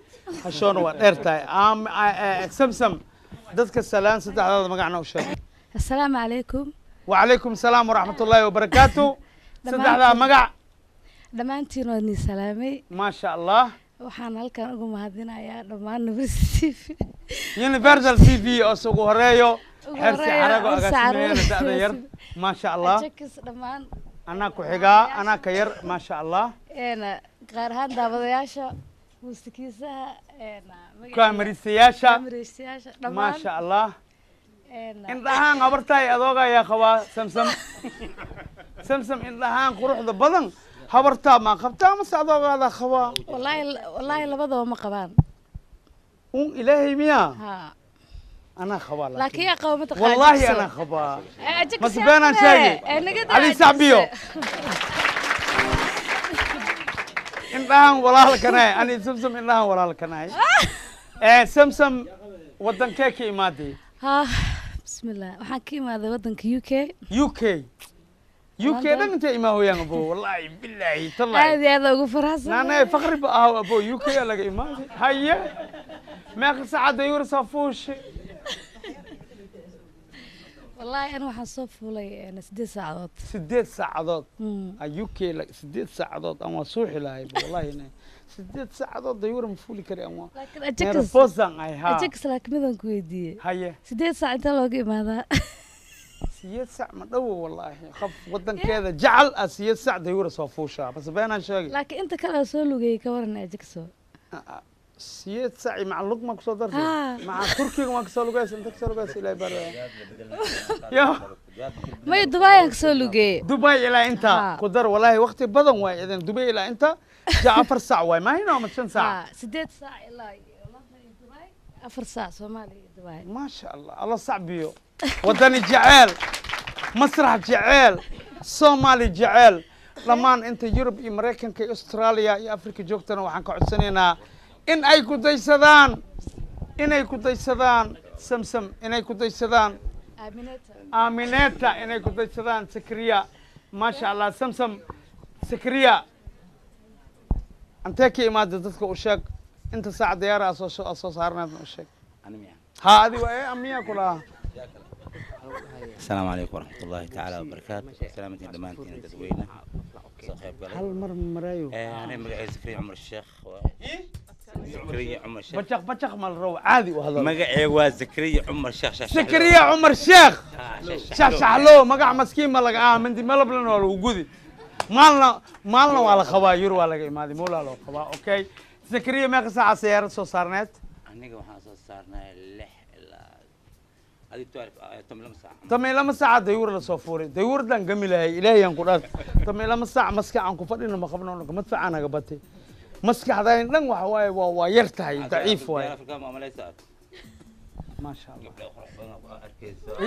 هشون وإرتاي سمسم دتك السلام سدح هذا مقعنا وشاك السلام عليكم وعليكم السلام ورحمة الله وبركاته سدح هذا مقع دمانتين ودني سلامي ما شاء الله waxaan halkan ugu mahadinayaa dhammaan University Universal TV oo sugu horeeyo xirsi xarago agaasimeeyay da'da yar ma sha Allah Checks dhamaan ana ku xigaa ana ka yar ma sha Allah qaar ahaan daawadayaasha muusikiisaha kaamiristayaasha dhamaan ma sha Allah indhahaan habartay adooga ayaa qabaa samsam indhahaan quruxda badan habartaa ma qabtaa ma sacdoogaada qabaa wallahi labadaba ma qabaan ilaahay miya ha أنا خبالة لكن يا قوم والله أنا خبا بس بينا شيء علي سعبيو إنها ولا الكناي أنا سمسم إنها ولا الكناي سمسم ودن كيكي مادي ها بسم الله وحكي ماذا ودن UK UK ده أنت إما هو يا أبو والله بالله طلع هذا أبو فرحان أنا فخر بقى أبو UK ولا إما هيا meeqa saacad dayuur soo fuushay والله أنا waxaan soo fuulay 8 saacadood 8 saacadood ayuukee 8 saacadood ama suuxi lahayd wallahi 8 saacadood dayuur ma fuuli kari ama laakiin ajax fosan ay ha ajax laakiin ku weydiiyay haye 8 saac inta looga imaadaa 8 saac ma dhawo wallahi qaf wadankeeda jacal 8 saac dayuur soo fuushaa bas beenan sheegay laakiin inta kale soo lugay ka waran ajax 8 ساعة مع اللقمة كسر درجة مع تركيا ما كسر لقاس أنت كسر لقاس إلى برا يا ما دبي كسر لقي دبي إلى أنت قدر والله وقت بدن واي إذا دبي إلى أنت جاء 4 ساعة واي ما هنا مثلاً ساعة 6 ساعة إلى دبي 4 ساعة سومالي دبي ما شاء الله الله صعبيو ودني جعل مسرح جعل صومالي جعل لما أنت يوروب أمريكا كأستراليا يا أفريقيا جوكتنا وحنك عدسنينا إن أي كديسدان إن أي كديسدان سمسم إن أي كديسدان آمينيتا إن أي كديسدان سكريا ما شاء الله سمسم سكريا أنت كي ما دتك وشك أنت ساعة ديارة أساس هارنا وشك هذه وإيه أمية كلها السلام عليكم ورحمة الله تعالى وبركاته سلامة دمانتين تدوينة هل مرايو أنا مقعي زكريا عمر الشيخ زكريا عمر الشيخ بچخ مال رو عادي وهذا مقعي زكريا عمر الشيخ زكريا عمر الشيخ شاشحلو مقع مسكين ملقا من دي ملبلن ولا وجودي مالنا ولا خواير ولا مادي مولا لو خوا اوكي زكريا ما ساعه سياره سو صارنت انيغا waxaan soo saarnay 6 ilaa adi taarif تمام ساعة ديور لصفوري ديور دان جميلة هي إلهي ينقل تمام ساعة مسك عن كفرنا ما خبرنا إنك ما تفعنا قبتي مسك هذا لن وحواي ويرتاح ضعيف واي ما شاء الله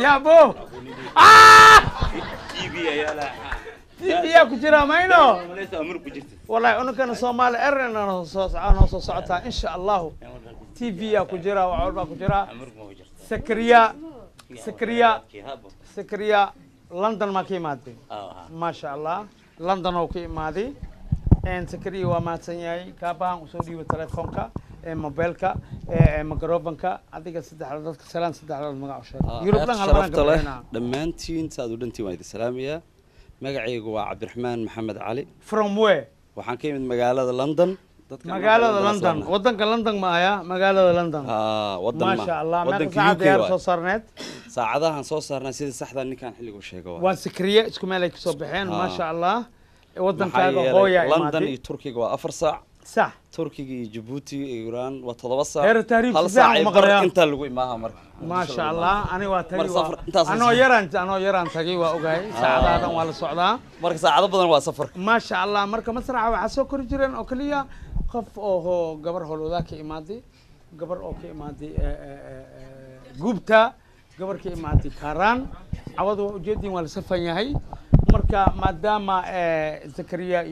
يا بو تيبي يا لا تيبي يا كجرا ماينو والله أنا كان صومال إرن أنا صوصعتها إن شاء الله تيبي يا كجرا وعربا كجرا سكريا لندن ما كي مادي ما شاء الله لندن أو كي مادي إن سكريا وما تسنياي كابان وسودي وتلفونك موبايلك ميكروفونك أديك سد حلقات سلام سد حلقات مقعوشة يوروب لان هالبنا قبلنا دمانتين سادو دنتي وايد سلامية مقعيق عبد الرحمن محمد علي from where waxaan ka yimid magaalada London magaalada London wadanka London ma aya magaalada London wadan ma sha Allah ma saacadaha soo saarneed saacadahan soo saarnaa sida saxda ninkan xilligu sheego waa sikriye isku meel ay ka soo baxeen ma sha Allah wadankaaga hooya London iyo Turkiga waa 4 saac صح تركيا جيبوتي إيران وتضبط ساعة هذا تاريخ ساعة مقرأ أنت اللي معها مرة ما شاء الله أنا واتجي أنا يران تجي وأوجاي ساعة هذا ولا سعدا مرة ساعة بدنا وسفر ما شاء الله مرة مسرع وعسو كرجرين أكلية قف أو جبر هلو ذاك إمادي جبر أوكي إمادي جوبتا جبر كي إمادي كاران عوضوا جدي ولا سفينة هاي مرة ما دام زكريا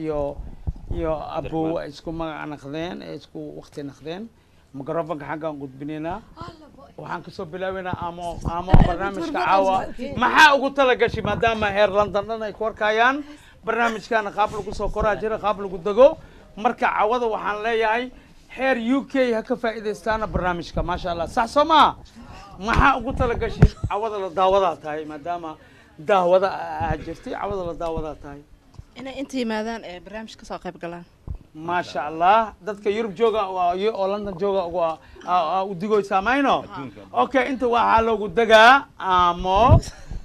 يو أبو إسكو ما نخذين إسكو وقت نخذين مقربك حاجة نقول بنينا وحنكسو بلاوينا أمو برنامج كعوا ما قلت لك شيء ما دام هير لندن أنا يكور كيان برنامج كان قابل كسو كراجر قابل كدقو مركع عوض وحن لا ياي هير UK هك فائدة استانا برنامج ما شاء الله صح سما ما قلت لك شيء عوض الدعوات هاي ما دام دعوة هجرتي عوض الدعوات هاي أنت ماذا برنامج كساقب قلان ما شاء الله دتك يوروب جوجا أو لندن جوجا وديجو سامينو أوكي أنت وحالو قدقة مو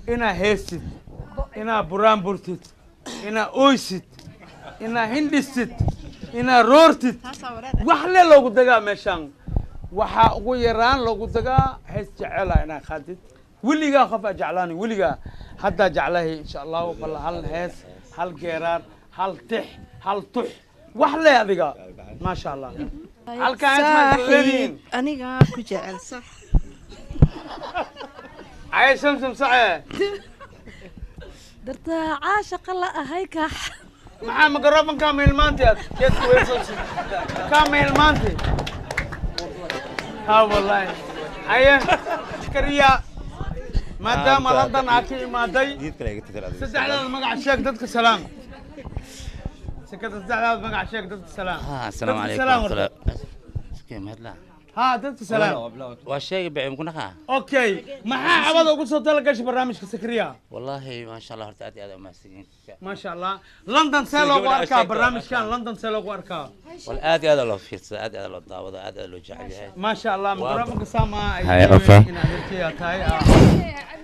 إنا هيست إنا برام برتت إنا أويست إنا هندست إنا رورتت وحلا لو قدقة مشان وح ويران لو قدقة هيست جعلها إنا خدت وليجا خف جعلاني وليجا حتى جعله إن شاء الله والله هل هيست هل جيران هل تح هل تح وحلا هذيك ما شاء الله هل كان اسمه أنا كجعل صح عايش سمسم صحيح درت عاشق الله هيك مع مقربن كامل مانتي كيف كويس كامل مانتي ها والله أيه شكريا ما دام لندن أكيد ما داي سدعنا المقع الشيخ دتك سلام سكت سدعنا المقع الشيخ دتك سلام السلام عليكم ورحمة الله كيف هلا ها دتك سلام وشيء بعمقنا اوكي maxaa cabada ugu soo talagashay barnaamijka sakriya والله ما شاء الله هرتأتي هذا ماسكين ما شاء الله لندن سيلوغو اركا barnaamijkan لندن سيلوغو اركا والآدي هذا لو فيرس آدي هذا لو داود آدي هذا لو جعل ما شاء الله مقربك سما هاي أفا.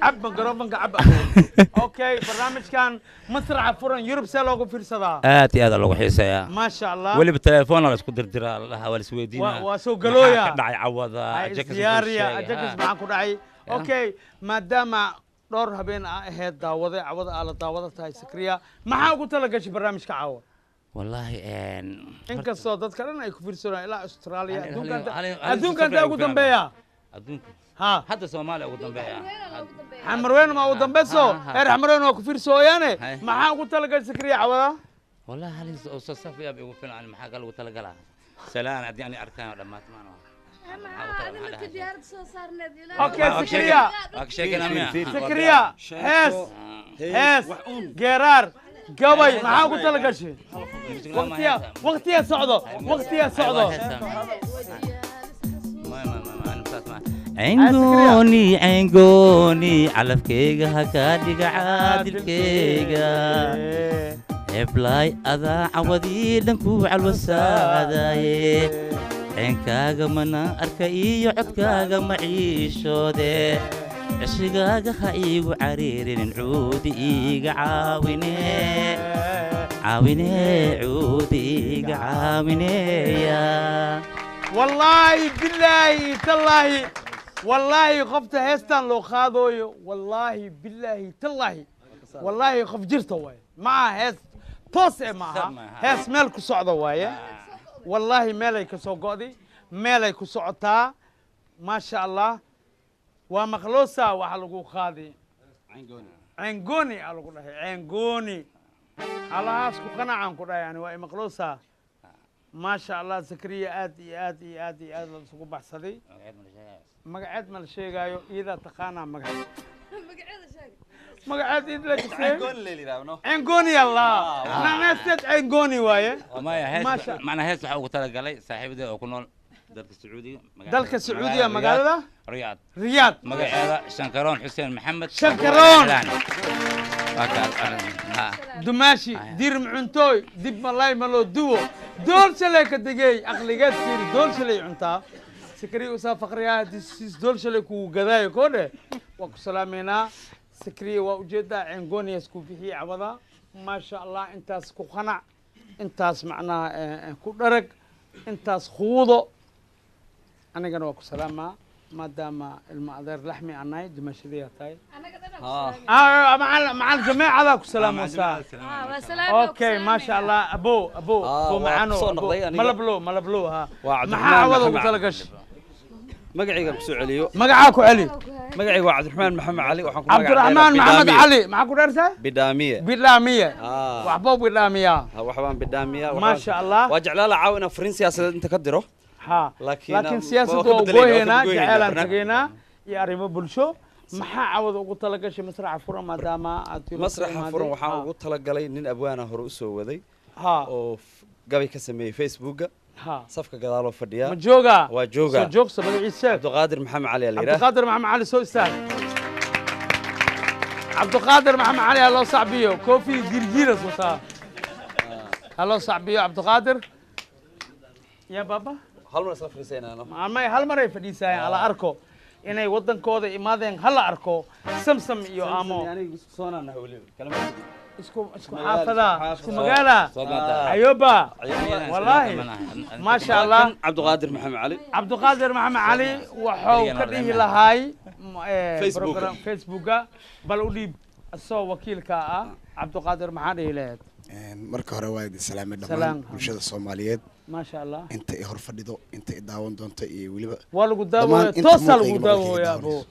عب مقربك عب اوكي barnaamijkan مسرح فرن يوروب سيلوغو فيرسدا آدي هذا لو حيسة ما شاء الله واللي بالتليفون ولا سكو دردرا الله ولا سويدينا وسو قلويا داعي عوضا زياريا أجاكس معاك كدعي اوكي مادام دور habeen ahayd daawade cawada ala daawada tahay sakriya maxaa ugu talagashay barnaamijka caawa والله inkastoo dad kale ay ku fiirsanayaan ilaa Australia adduunka inta ugu dambeeya adduunka ha hadda Soomaaliya ugu dambeeya xamarweyn ma ugu dambeeyso heer xamarweyn waa ku fiirsooyaane maxaa ugu talagashay sakriya cawada والله هل صفيا بيقول فينا عن محاكا لو تلقى سلام عدي يعني أركان دمات معنا اوكي سكريا سكريا هاس جرار قبي maxaa ugu talagashay waqtiya socdo عينقوني على فكيقة هكادق عادل كيقة إبلاي أذا عوضي دنكو على الوسادة عينكاغا منا أركاي عدكاغا معيشو دي عشقاغا خايق عريرين عودي عاوني عودي عاوني يا والله بالله تالله والله خفت هستان لو خاضوي والله بالله تالله والله خف جرته واي مع هست توس معها هست مالك صعدة واي والله مالك سوقدي مالك صعدتها ما شاء الله ومخلوصة وحلقو خاضي عنقوني على كل عنقوني على هاسكو قناعة كده يعني واي مخلوصة ما شاء الله زكريا آدي سوق بحصدي مقعد من الشيء قايو إذا تقانا مقعد مقعد إذا عنقوني الله أنا نسيت عنقوني واي ما شاء الله معنا هيس حقوق تلقى لي صاحب ده وكنا دلك السعودية دلك السعودية مقالة رياض مقعد شنكرون حسين محمد شنكرون دماشي دير معنتوي دب ملاي ملو دو دول شليك دقي أخليقات كيري دول شلي عنتا سكري وسا فقريا دول شلي كو قذاي كونه وكو سلامينا سكري ووجدا عنقوني يسكو فيه عوضا ما شاء الله انتاس كو خنع انتاس معنا كو درق انتاس خوضو أنا قالوا وكو سلامة ما دام المعذر لحمي عناي دمشق ذي هاي مع الجميع هذا كو سلامة اوكي ما شاء الله ابو معانو ملبلو ها ما عوض وتلقش مقعيق كسو عليو مقعاكو علي مقعيق عبد الرحمن محمد علي وحنكون عبد الرحمن محمد علي معكو درسه بدامية وحبوب بدامية وحبان بدامية ما شاء الله وجعلها عاونا فرنسي سياسة انت كدره ها لكن سياسة وقوينا جعلان تقينا يا ريمو بلشو maxaa cawada ugu talagashay masraxa furan maadaama aad masraxa furan waxaan ugu talagalay nin abwaana hore u soo waday oo gabay ka sameeyay Facebook safka gadaal oo fadhiya ma jooga waa jooga soo joogsa magaciisa Abdulqaadir Maxamed Cali Aliira Abdulqaadir Maxamed Cali soo istaag Abdulqaadir Maxamed Cali loo sacbiyo koofi girgiras wata halo sacbiyo Abdulqaadir ya baba hal mar safriseynaa hal mar ay fadhiisayaan ala arko inay wadankooda imaadeen hal arko samsam iyo aamo isku xaafada isku magaala ayuba wallahi ma sha Allah Abdulqaadir Maxamed Cali wuxuu ka dhihi lahaay program Facebooka bal u dhiib asoo wakiilka ah Abdulqaadir maxaa dhihi lahayd marka hore waa idin salaamay dhammaan bulshada Soomaaliyeed ما شاء الله انت ايه هرفديدو انت داون دونتا اي وليبا والله قدامه توصل قدامه يا ابو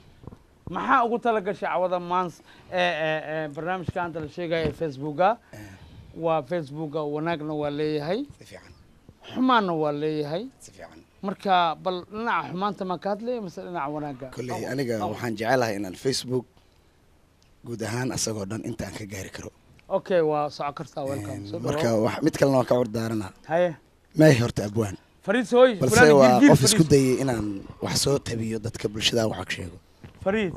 maxaa ugu talagashay cawada maans barnaamijka anta la sheegay Facebooka waa Facebooka wanaagna waa leeyahay si fiican xumaana waa leeyahay si fiican marka bal dhinaca xumaanta ma ka hadlay mise dhinaca wanaaga kulli aniga waxaan jecelahay inaan Facebook guud ahaan asagoo dhan inta aan ka gaari karo okay waa soo kartaa welcome marka wax mid kalena waan ka wardaarana haye ما هي هرت أبوان fariis hooy balse waa qof isku dayay inaan wax soo tabiyo dadka bulshada wax ka sheego fariid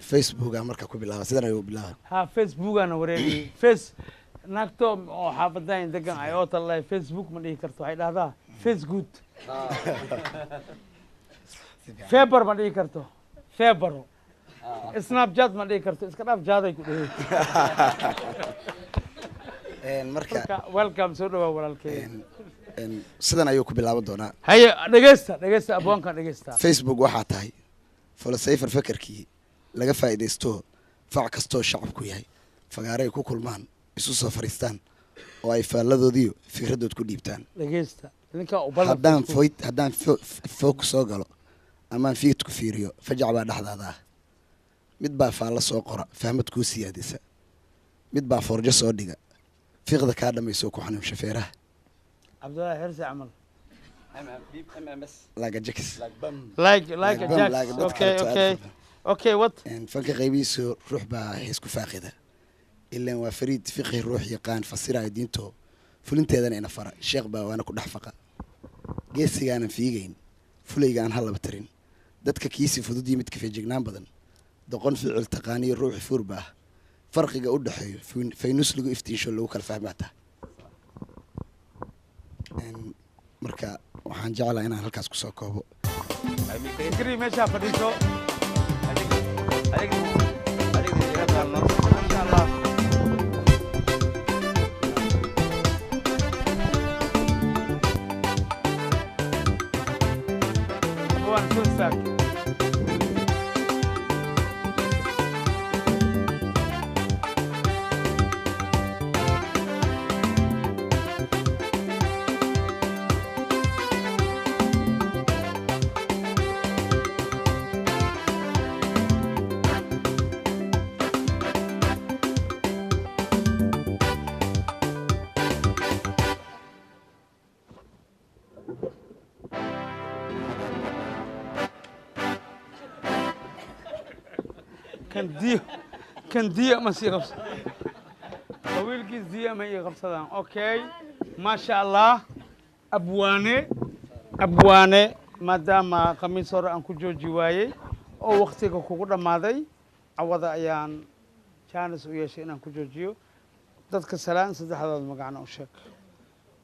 Facebook marka ku bilaabo sidan ayuu bilaabay ha Facebook ana wareegay face naagto oo xaafadayn degan ay oo talay Facebook ma dhihi karto waxay dhahdaa face good feber ma dhihi karto febero snapchat ma dhihi karto iska dhaaf jaaday ku dhahay marka welcome soo dhawaad walaalkay sidan ayuu ku bilaaban doonaa haye dhageysta abwaanka dhageysta Facebook waxa tahay falsafar fakarkii laga faa'iideysto fac kasto shacabku yahay fagaaray ku kulmaan isu soo fariistaan oo ay faaladoodiyo fikradood ku dhiibtaan dhageysta idinka u balan haddaan focus soo galo amaan fiid ku fiiriyo fajac baa dhaxdaada mid baa faalla soo qora fahmad kuu siyaadisa mid baa forjo soo dhiga fiiqda kaa dhamayso ku xanuun shafeeraha Abdullah Hirsi Amal like a jax like a jax okay what fanka qaybiisu ruux baa isku faaqida ilaa waa fariid fiqhi ruux yaqaan fasira diinto fulinteedana ina fara sheekh baa waana ku dhaxfaqa geesigaana fiigayn fulaygaan halaba tarin dadka kiisi fudud yimid ka feejignaan badan doqon ficil taqaaniyo ruux furba farqiga u dhaxeeyo faynus lagu iftiisho lagu kala fahmaata marka waxaan jeclahay inaan halkaas ku soo koobo fikri meesha fadhiiso كان دي ما سيغبص طويل كيس دي ما يغبصدان اوكي ما شاء الله abwaane maadaama khamiis hore aan ku jooji waayey oo waktiga kugu dhammaaday cawada ayaan jaanis u yeeshay inaan ku joojiyo dadka salaan saddexdood magacna u sheeg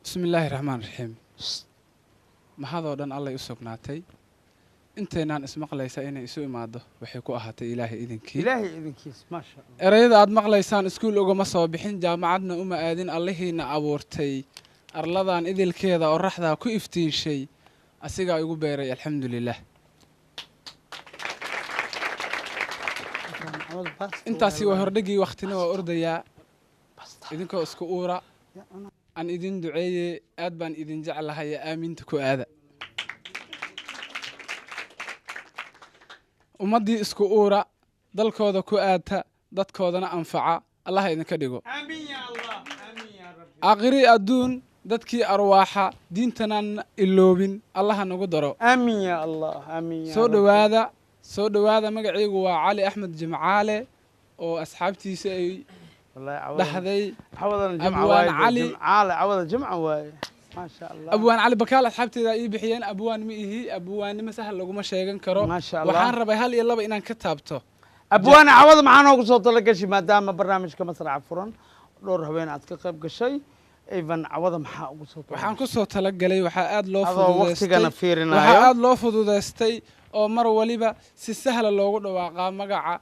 bismillaahi raxmaan raxiim mahadoo dhan allay u sugnaatay inteynaan ismaqlaysa inay isu imaado waxay ku ahaatay ilaahay idinkiis maasha Allah erayada aad maqlaysaan iskuul ugama soo bixin jaamacadna uma aadin allihiina abuurtay arladan idilkeeda oo raxdaa ku iftiishay asigaa igu beeray alxamdulilah intaasi waa hordhigii waktina waa ordayaa idinkoo isku uura aan idin duceeye aad baan idin jeclahay aaminta ku aada ummaddii isku uura dalkooda ku aadta dadkoodana anfaca allaha idinka dhigo aakhiri adduun dadkii arwaaxa diintanaan iloobin allaha nagu daro aamin ya allah aamin ya soo dhawaada magacaygu waa cali axmed jimcaale oo asxaabtiisa ay dhahday abwaan cali abwaan cali bakaal asxaabteeda ii bixiyeen abwaan ma ihi abwaannimo sahal laguma sheegan karo waxaan rabay hal iyo laba inaan ka taabto abwaane cawada maxaa noogu soo talagashay maadaama barnaamijka masraca furan dhowr habeen aad ka qayb gashay evan cawada maxaa ugu soo waxaan ku soo talagalay waxaa aad loo fududeystay oo mar waliba si sahla loogu dhawaaqaa magaca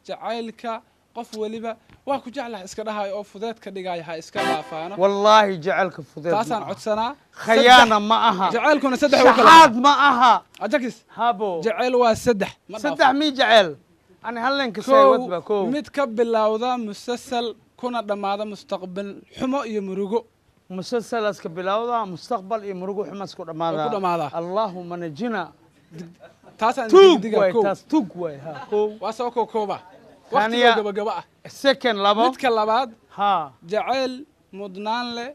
jacaylka qof waliba waa ku jeclaha iska dhahayo oo fudeed ka dhigaya ha iska dhaafaano wallaahi jacaylka fudeed taasaan codsanaa khayaana ma aha jacaylkuna saddex shaxaad ma aha ajakis habo jacayl waa saddex mi jacayl ani hallenka seewad ba koo mid ka bilowda musasal kuna dhammaada mustaqbal xumo iyo murugo musalsalaska bilowda mustaqbal iyo murugo xumo isku dhammaada allahumma najina taasaan tug way ha koo waa soo kooba waqtiga gabagaba ah second labo midka labaad jacayl mudnaan leh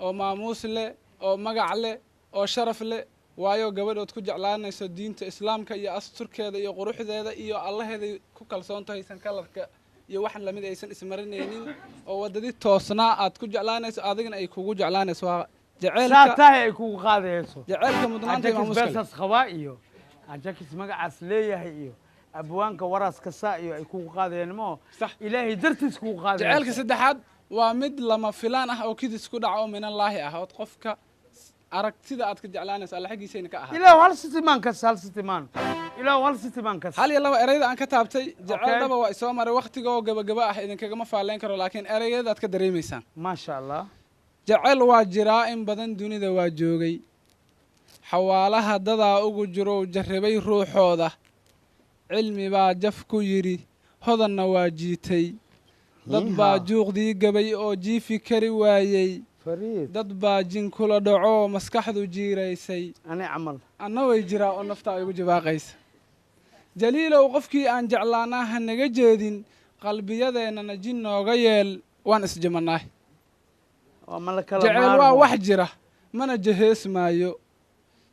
oo maamuus leh oo magac leh oo sharaf leh waayo gabadhood ku jeclaanayso diinta islaamka iyo asturkeeda iyo quruxdeeda iyo allaheeda ku kalsoon tahay san kalarka iyo waxan lamid aysan ismarinaynin oo wadadii toosnaa aad ku jeclaanayso adigana ay kugu jeclaanayso waa saatahay ay kugu qaadayso jaceelka mudnaanta maamuuska beesas qabaa iyo ajakis magacaas leeyahay iyo abwaanka waraska saa iyo ay kugu qaadayeen mo ilaahay dartiis kugu qaadayeen jaceelka saddexaad waa mid lama filaan ah oo kidis ku dhaco min allaahi ah oo qofka aragtida aad ka jeclaanayso alla xagiisayna ka ahaa ilaahu hal sitimaan ilaahu hal sitimaan hal iyo laba erayda aan ka taabtay jaceeldaba waa isoo maray waqtigoo gabagaba ah idinkagama faalayn karo laakiin erayada aad ka dareemaysaan maasha allah jaceyl waa jiraa in badan dunida waa joogay xawaalaha dadaa ugu jirow jarribay ruuxooda cilmi baa jaf ku yidhi hodanna waa jiitay dad baa juuqdii gabay oo jiifi kari waayey dad baa jin kula dhaco maskaxdu jiiraysay anna way jiraa oo naftaa igu jabaaqaysa jaliilow qofkii aan jeclaanaa ha naga jeedin qalbiyadeennana jin nooga yeel waan isjimannaa jecel waa wax jira mana jahees maayo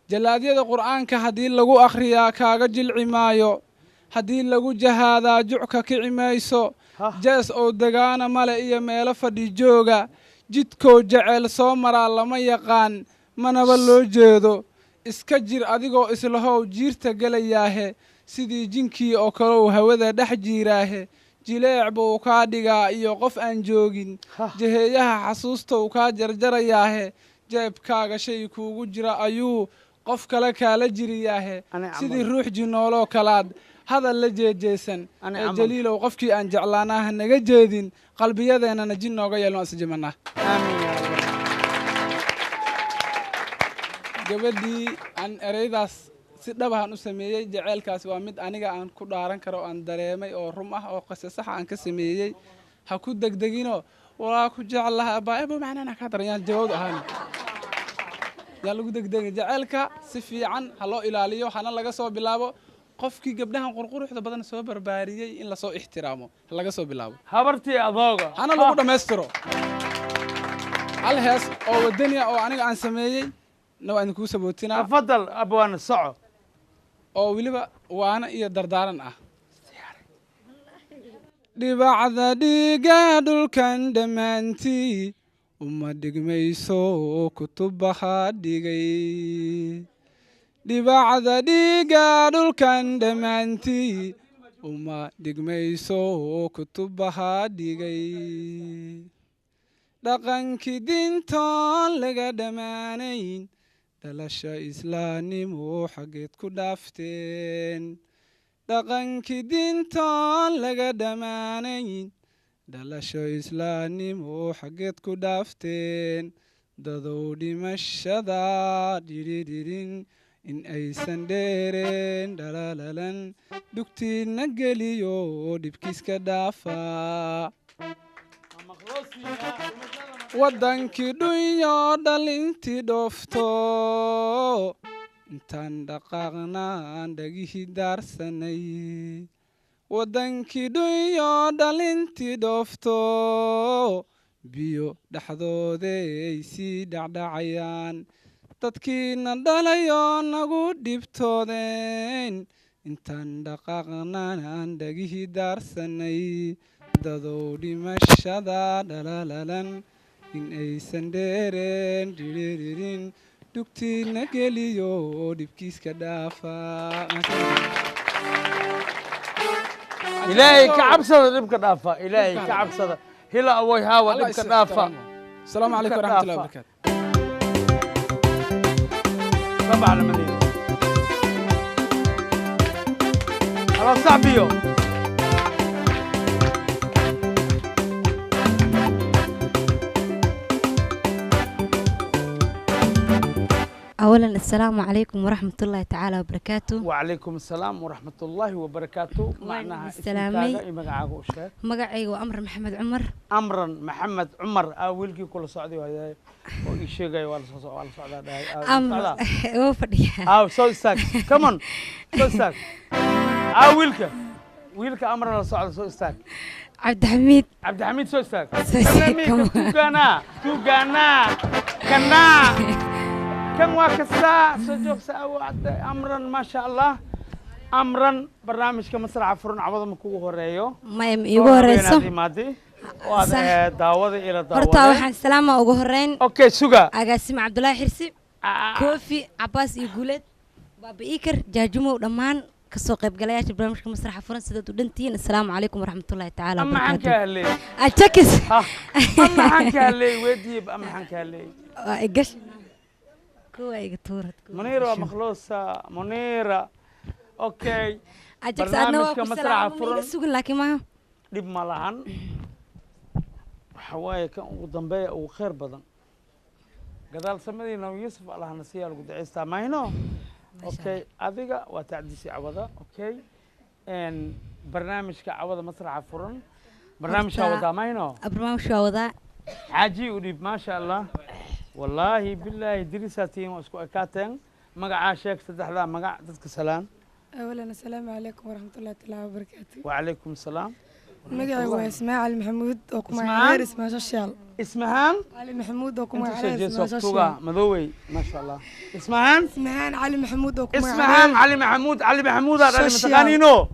jalaadyada qur'aanka haddii lagu akhriyaa kaaga jilci maayo haddii lagu jahaadaa jucka kici mayso jees oo degaana male iyo meelo fadhi jooga jidkow jecel soo maraa lama yaqaan manaba loo jeedo iska jir adigoo islahow jiirta gelayaahe sidii jinkii oo kalow hawada dhex jiiraahe jileec buu kaa dhigaa iyo qof aan joogin jaheeyaha xasuusta uu kaa jarjarayaahe jeebkaaga shay kuugu jira ayuu qof kale kaala jiriyaahe sidii ruux jinooloo kalaad hadal la jeejeysan ee jaliilow qofkii aan jeclaanaa ha naga jeedin qalbiyadeennana jin nooga yeelno aan isjimannaa gabadhii aan eraydaas si dhabahan u sameeyey jaceylkaas waa mid aniga aan ku dhaaran karo aan dareemay oo rum ah oo qisasaxa aan ka sameeyey ha ku degdeginoo walaa ku jeclaha abaayaba macnaana ka daran yaan jawaab ahaan yaa lagu degdegin jaceylka si fiican ha loo ilaaliyo hana laga soo bilaabo qofkii gabdhahan qurquruxda badan soo barbaariyey in la soo ixtiraamo laga soo bilaabo habartii adooga hana lagu dhammaystiro hal hees oo wadaniya oo aniga aan sameeyey na waa idinkuu sabootinaa tafadal abwaana soco oo weliba waana iyo dardaaran ah dhibacda dhiiga dhulkan dhammaantii uma dhigmayso kutubaha dhigay dhibacda dhiiga dhulkan dhammaantii uma dhigmayso kutubaha dhigay dhaqankii diintoon laga dhammaanayn dhalasha islaannimo xaggeed ku dhaafteen dhaqankii diintoon laga dhammaanayn dhalasho islaannimo xaggeed ku dhaafteen dadow dhimashada dhidhidhidhin in aysan dheereen dhalalalan dhugtiinna geliyo dhibkiiska dhaafaa waddankii dhunyo dhalintii dhoofto intaan dhaqaaqnaan dhagihii daarsanay waddankii dhunyo dhalintii dhoofto biyo dhexdooday sii dhacdhacayaan dadkiina dhalayoo nagu dhibtoodeen intaan dhaqaaqnaan dhagihii daarsanay dadow dhimashada dhalalalan in aysan dheereen dhidhidhidhin dhugtiina geliyo dhibkiiska dhaafaa ilaahay ka cabsada dhibka dhaafa ilaahay ka cabsada hila awoy haawa dhibka dhaafa asalaamu calaykum waraxmatullahi wabarakaatu ربع المدينة خلاص صعبيو أولا السلام عليكم ورحمة الله تعالى وبركاته. وعليكم السلام ورحمة الله وبركاته. معناها السلامي مقعي وأمر محمد عمر. أمرا محمد عمر أولكي كل صعدي وهاي وإيشي جاي ولا صعد أمر وفدي. سو استاك كمان سو استاك أولك ويلك أمرا صعد سو استاك. عبد الحميد سو استاك. توغانا كنا كم واكسا سجوك سأوعد أمرا ما شاء الله أمرا برنامج كمسرع فرن عوض مكوه الريو ما يبغى رئيسه daawada ila daawada horta waxaan salaama ugu horeyn okay suga agaasimo Cabdullaahi Xirsi Koofi Abbas iyo Guuleed Baba Ikar Jaajumo dhamaan kasoo qayb galayaasha barnaamijka masraxa furan sida u dhantiin assalaamu calaykum waraxmatullaahi tacaala ama xan ka helay ajakis ama xan ka helay wadiib ama xan ka helay igash kuwa iga tuurad Munira makhluusa Munira okay ajakis adna waa masraxa furan sugan laakiin ma dib ma lahan حواي كان قدامي وخير بدن قدال سمدي نو يوسف الله نسيه لو دعيستا ماينو اوكي اديغا وتعديسي عوضه اوكي ان برنامج كعوضه مسرح فرن برنامج عوضه ماينو برنامج عوضه عاجي وديب ما شاء الله والله بالله دريساتين واسكو اكاتن مقع شيخ سدخدا مقع ددك سلام اولا السلام عليكم ورحمه الله تعالى وبركاته وعليكم السلام مقعي واسماء علي محمود وكما غير اسمها ششال اسمهان علي محمود وكما غير اسمها ششال مذوي ما شاء الله اسمهان علي محمود وكما اسمهان علي محمود هذا متقانينو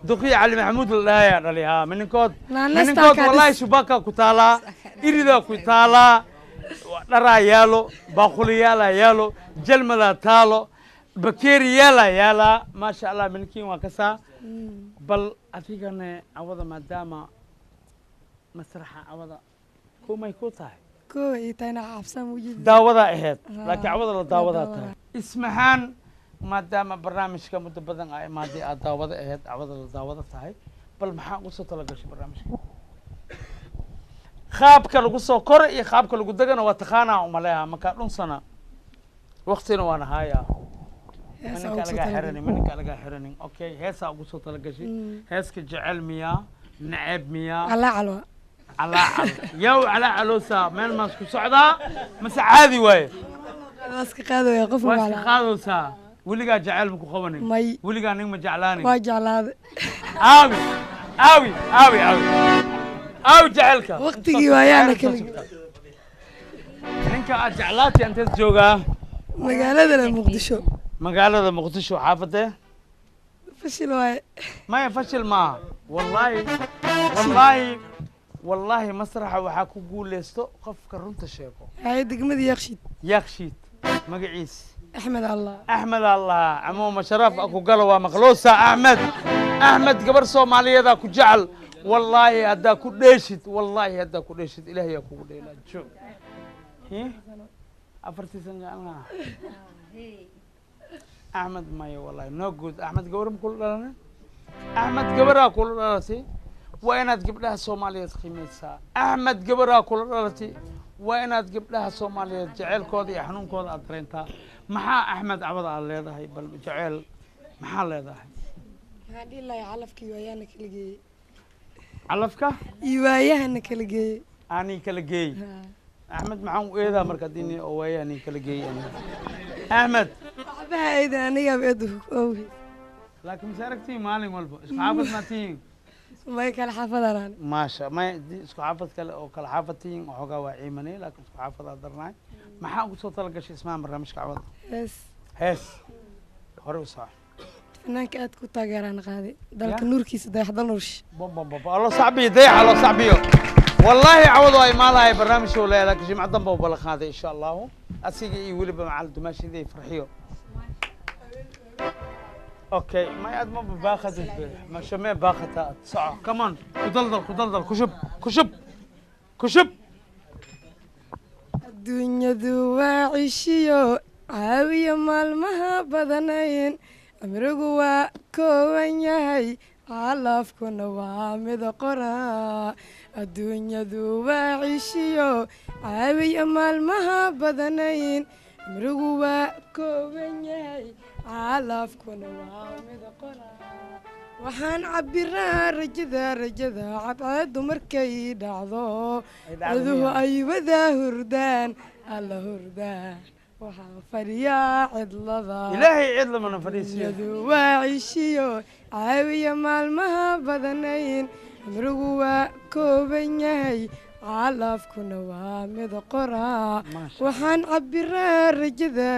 دقي علي محمود لا يا رليها منكود والله شباكا كتالا إريدا كتالا درا يالو باقولي يالو جلملا تالو بكير يالا ما شاء الله منكين وكسا بل أتيجنا عوضة مدامة مسرحة عوضة كوما يكوتها كوي تانا عفسان وجد داوضة إهد لكن عوضة داوضة اسمهان مدامة برنامج كمدبدن أي مادي داوضة إهد عوضة داوضة تاعي بل محا قصة تلقاش برنامج خاب كلو قصة كرة خاب كلو قدقنا وتخانا وملاها مكان سنة وقتنا وانا هايا منك لقى حرني اوكي هسه ابو صوت لقشي هسك جعل مياه نعب مياه على يو على علوسا من ماسك سعدا مس عادي واي ماسك قادو يا قف ماسك قادو سا ولي قا جعل مكو خوني ولي قا نيم جعلاني ما جعلاد اوي جعلك وقتي ويانا كل انك جعلاتي انت جوغا مقالة مقدشو مقالة مقدشو حافظة فشل واي ما يفشل ما والله مسرح وحاكو قول ليستو قف كرنت الشيكو هاي دقمة يخشيت مقعيس أحمد الله عموما شرف أكو قلوة مخلوصة أحمد قبر صومالية ذا كو جعل والله هدا كو ديشت إلهي أكو ديلا شو هي أفرتي سنجانا أحمد ماي والله نو جود أحمد قبرم كل لنا أحمد قبرها كل لنا وينات قبلها الصومالية خميسة أحمد قبرها كل لنا وينات قبلها الصومالية جعل كودي حنون كود أدرينتا محا أحمد عبد الله هذا هي بل جعل محل هذا هذه الله يعلفك ويانا كلجي علفك يوايانا كلجي أني كلجي أحمد معهم إذا مركزيني أوياني كلجي أحمد بها إذا أنا يبيضه أوه لكن مشاركتي مالي مالبو إسكو حافظ ما تين ما يكال حافظ أنا ما شاء ما إسكو حافظ كل حافظ تين وحقا وعيمني لكن إسكو حافظ أدرناي ما حاول صوت لك شيء اسمه برنامج كعوض هس هرو صح فنانك أد كنت أجران غادي ذلك النور كيس ده يحضر نورش بابا الله صعبي ضيع الله صعبيه والله عوضوا أي مالها برنامج ولا لك جمع ضم وبلغ هذا إن شاء الله أسيجي يولي بمع الدماشي ذي فرحيو اوكي ما يعد ما باخذ ما شمي باخذ ساعة كمان كدلدل كشب الدنيا دوا عيشيو عاوية مالمها بدنين أمرقوا كوان يهي عالافكن وامد قرا الدنيا دوا عيشيو عاوية مالمها بدنين أمرقوا كوان يهي عالافكن وامد قرا waxaan cabiraa rajada cadceedu markay dhacdo ciduhu ay wada hurdaan alla hurdaan waxaan fadhiyaa cidlada ilaahay cidla mana fadhiisiyo waa cishiyo caawiya maalmaha badanayn amrigu waa kooban yahay caalafkuna waa mid qoraa waxaan cabiraa rajada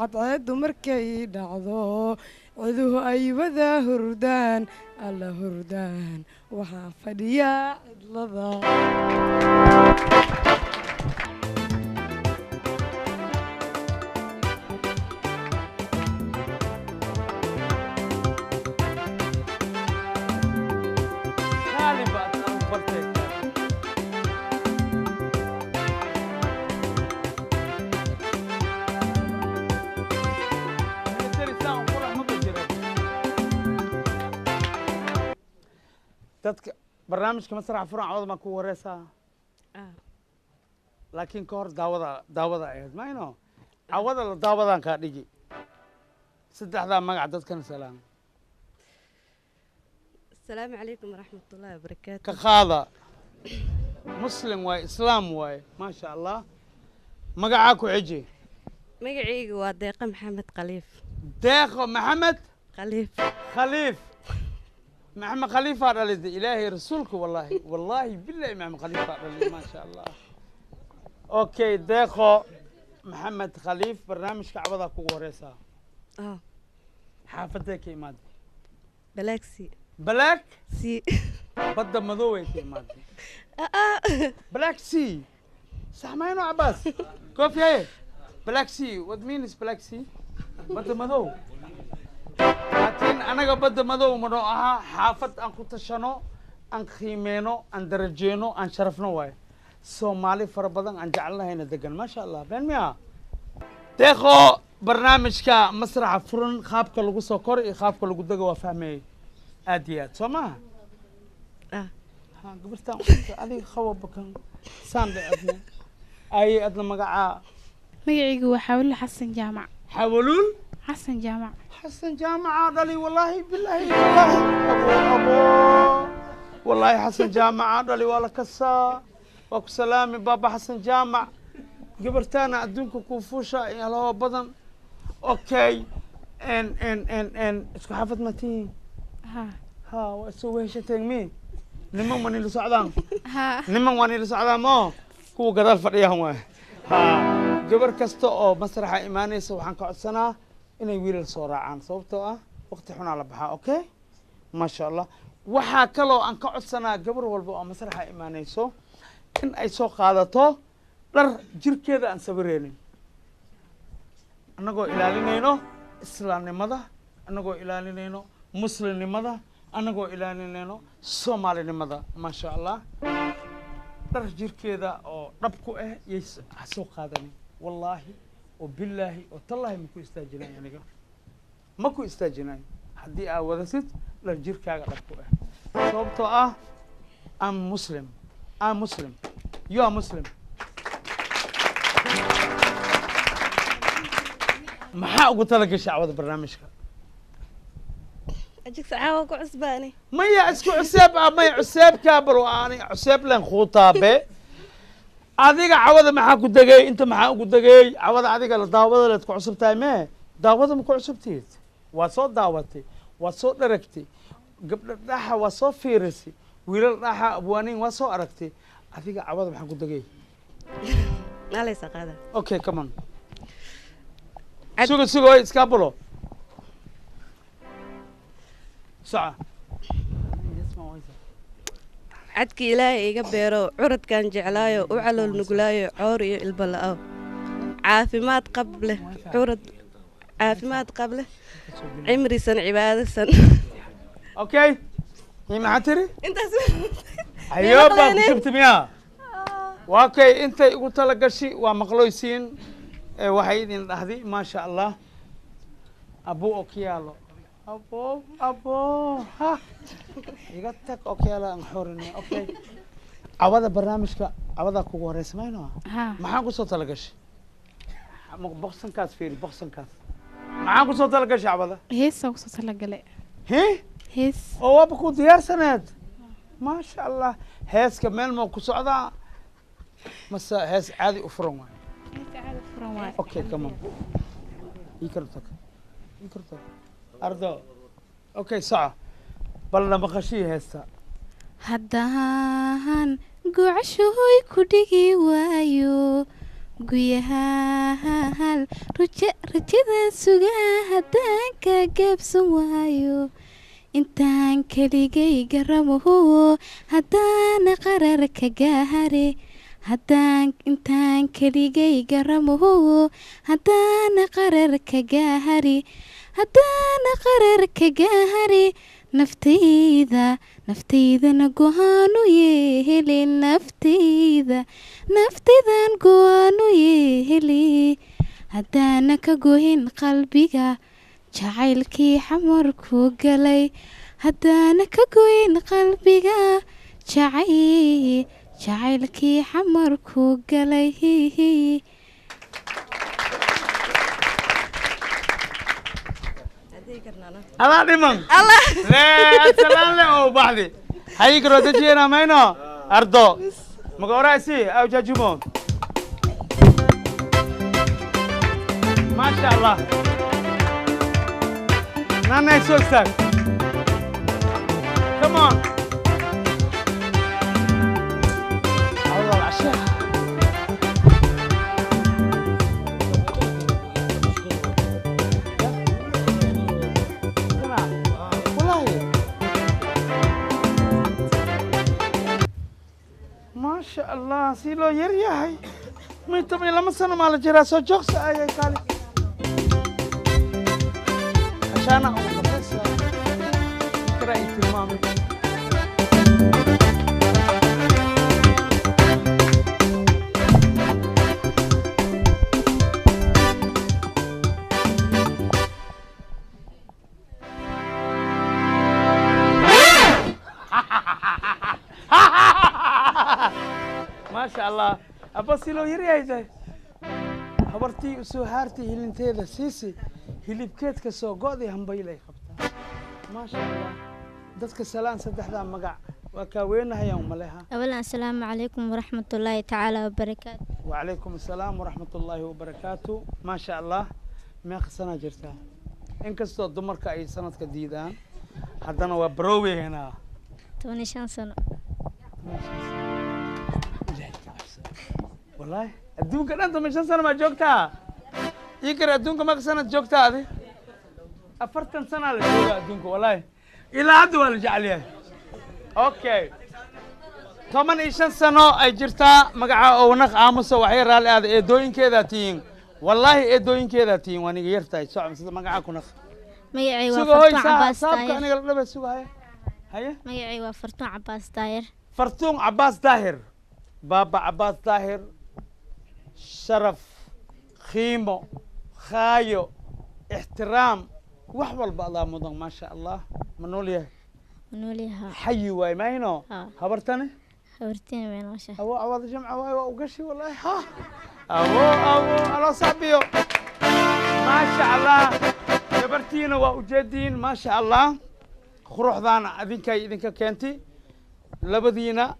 cadceedu markay dhacdo coduhu ay wada hurdaan alla hurdaan waxaa fadhiyaa cidlada dadka barnaamijka masraxa furan cawada ma ku wareysaa laakiin ka hor daawada ahayd mayno cawada la daawadaan kaa dhigi saddexdaa magac dadkana salaam السلام عليكم ورحمة الله وبركاته ka qaada muslim waaye islaam waaye maasha allah magacaa ku xiji مقعيق وديقة محمد خليف deeqo maxamed خليف khaliif محمد خليفة رليد إلهي رسولك والله بالله محمد خليفة رليد ما شاء الله أوكي ديخو محمد خليف برنامج كعبدا كوريسا حافتك يا مادي بلاك سي بلاك سي بدا مذوي يا مادي بلاك سي صح ما ينو عباس كوفي هي بلاك سي what means بلاك سي بدا مذو laakiin anaga badda madow mano ahaa xaafad aan ku tashano aan qiimeyno aan darajeyno aan sharafno waaye soomaali fara badan aan jecelnahayna degan maasha allah been miya deeqo barnaamijka masraxa furan qaabka lagu soo koro iyo qaabka lagu dego waa fahmeeyey aad iyo aad soo maha gabartaan adiga qawa bakan saan dhacadne ay adna magacaa magacaygu waa xawluul xasan jaamac xawluul حسن جامع حسن جامعة دلي والله بالله أبو والله حسن جامعة دلي ولا كسا وكو سلامي بابا حسن جامع قبرتانا أدونكو كوفوشا يا الله بدن أوكي ان اسكو حافظ متين ها واسوي شتين مين نمن واني لسعدان نمن واني لسعدان مو كو قدال فريهم ها قبر كستو أو مسرح إيماني سو حنكو سنة inay wiilal soo raacaan sababtoo ah waqti xunaa la baxaa okay maasha allah waxaa kaloo aan ka codsanaa gabar walba oo masraxa imaanayso in ay soo qaadato dhar jirkeeda aan sawireynin annagoo ilaalinayno islaamnimada annagoo ilaalinayno muslimnimada annagoo ilaalinayno soomaalinimada maasha allah dhar jirkeeda oo dhab ku ah yay soo qaadanin wallaahi وبالله وتالله مكو استاجناي انيغا مكو استاجناي حدي ا ودسيد لا جيركاغا دبكو صوبتو ام مسلم يو ار مسلم ما قلت لك شعوذ برنامجك أجيك ساعة وكو عسباني ما يا اسكو عساب ما عساب كابر واني عساب لين خوطابه adiga cawada maxaa ku dagay inta maxaa ugu dagay cawada adiga la daawada la ku cusubtahay me daawada ma ku cusubtid waa soo daawatay waa soo dharagtay gabdha dhaxa waa soo fiirisay wiilal dhaxa abwaanin waa soo aragtay adiga cawada maxaa ku dagay naalay saqada okay come on sugo iskabulo saca عدكي إلهي إيجا بيرو عرض كان جعلايو وعلو النقلايو عوري البلاءو عافمات قبله عرض عافمات قبله عمري سن عبادة سن أوكي هي معتري أنت أيوبا كتبت مياه واكي أنت قلت لك شيء ومقلوسين وحيدين هذه ما شاء الله أبو أوكيالو أبو ها يقتك أوكي لا نحورني أوكي عوضة برنامجك عوضة كوغوري سمعنا ما حنقول صوت لقش بوكسن كاس فيري بوكسن كاس ما حنقول صوت لقش عوضة هيس صوت لقلي هيس أو بكون ديار سند ما شاء الله هيس كمان ما كسعدا مسا هيس عادي أفرمه هيس عادي أفرمه أوكي كمان يكرتك أرضو أوكي ساعة بلنا بخشي هسه هدان قعشوي كدقي وايو guyahaal rajada sugaa haddaan ka gaabsan waayo intaan keligay garamaho haddaana qarar ka gaahare intaan keligay garamaho haddaana qarar ka gaahari naftaydana go'aanu yeeheli naftaydan go'aanu yeeheli haddaana ka gohin qalbiga jacaylkii xamarku galay haddaana ka goyn qalbiga jacaylkii xamarku galay adaa dhiman salaan le oo baxdi hayi karo dajiyena mayno ardo maga oraasi aw jajumo maasha allah nana so stag come on Allah العشاء ما شاء الله سيلو يريحي ما تبي لما سنة ما لجرا سو جوكس أي كالي عشان أقول بس كرا إتمامي ما شاء الله أبصيلو يريحي ده habartii usoo haartay hilinteeda siisi hilibkeedka soo go'day hambaylay qabtaa maasha allah dadka salaan saddexdaa magac waa kaa weynahayaan maleha أولا السلام عليكم ورحمة الله تعالى وبركاته وعليكم السلام ورحمة الله وبركاته ما شاء الله ما سنة جرتها إن كستو دمرك أي سنة كديدان حدنا وبروي هنا 25 سنة والله الدونك أنت من 5 سنة ما جوكتها يكره الدونك ما سنة جوكتها هذه أفرتن سنة لجوكها الدونك والله إلى عدو الجعليه أوكي طبعا إيشان سنة أي جرتا مقعة أو نخ عامسة وحير على هذا إدوين كذا تين والله إدوين كذا تين وأنا غيرتها سواء مثل مقعة كنخ ميعي وفرتون عباس سابقة داير أنا قلت بس سوق هاي ميعي وفرتون عباس داير فرتون عباس داهر بابا عباس داهر شرف خيمو خايو احترام وحول بعض مضن ما شاء الله منوليه منوليها حي واي ماينو هبرتني هبرتني وين وشا أبو عوض جمعة واي وقشي والله ها أبو الله صعبيو ما شاء الله جبرتينا وأجدين ما شاء الله خروح ذانا إذنك كنتي لبدينا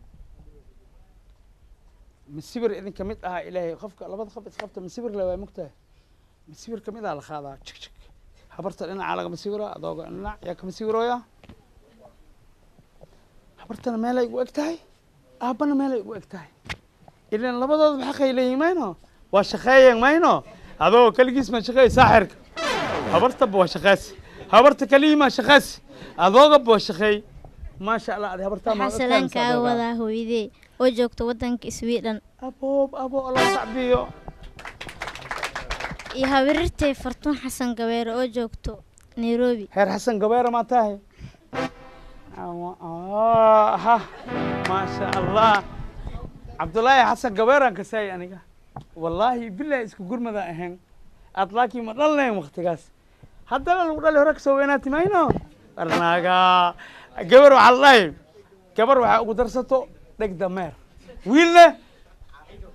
مسيبر إذن كميتها إلهي خفك لبد خفت مسيبر لو مكته مسيبر كميتها على خاضع تشك تشك حبرت لنا على مسيبره أضاق لنا ياك مسيبره يا حبرت أنا مالي وقتها أبنا مالي وقتها إلا لبد بحقي لي ماينه وشخايا ماينه هذا كل جسم شخاي ساحر حبرت أبو شخاس حبرت كلمة شخاس أضاق أبو شخاي ما شاء الله هذه حبرت ما حسلان كاوضا هو يدي وجوكت ودنك سويدن أبو الله صعبيو يا ورتي فرتون حسن قوير او جوكتو نيروبي هير حسن قوير ما تاهي ها ما شاء الله عبد الله حسن قوير انك ساي انيقا والله بالله اسكو قرمة ذا اهن اطلاقي مدلنا مختقاس حتى لو قال هرك سويناتي ماينو ارناقا قبر وحا الله قبر وحا قدرسته دق دمير ويلنا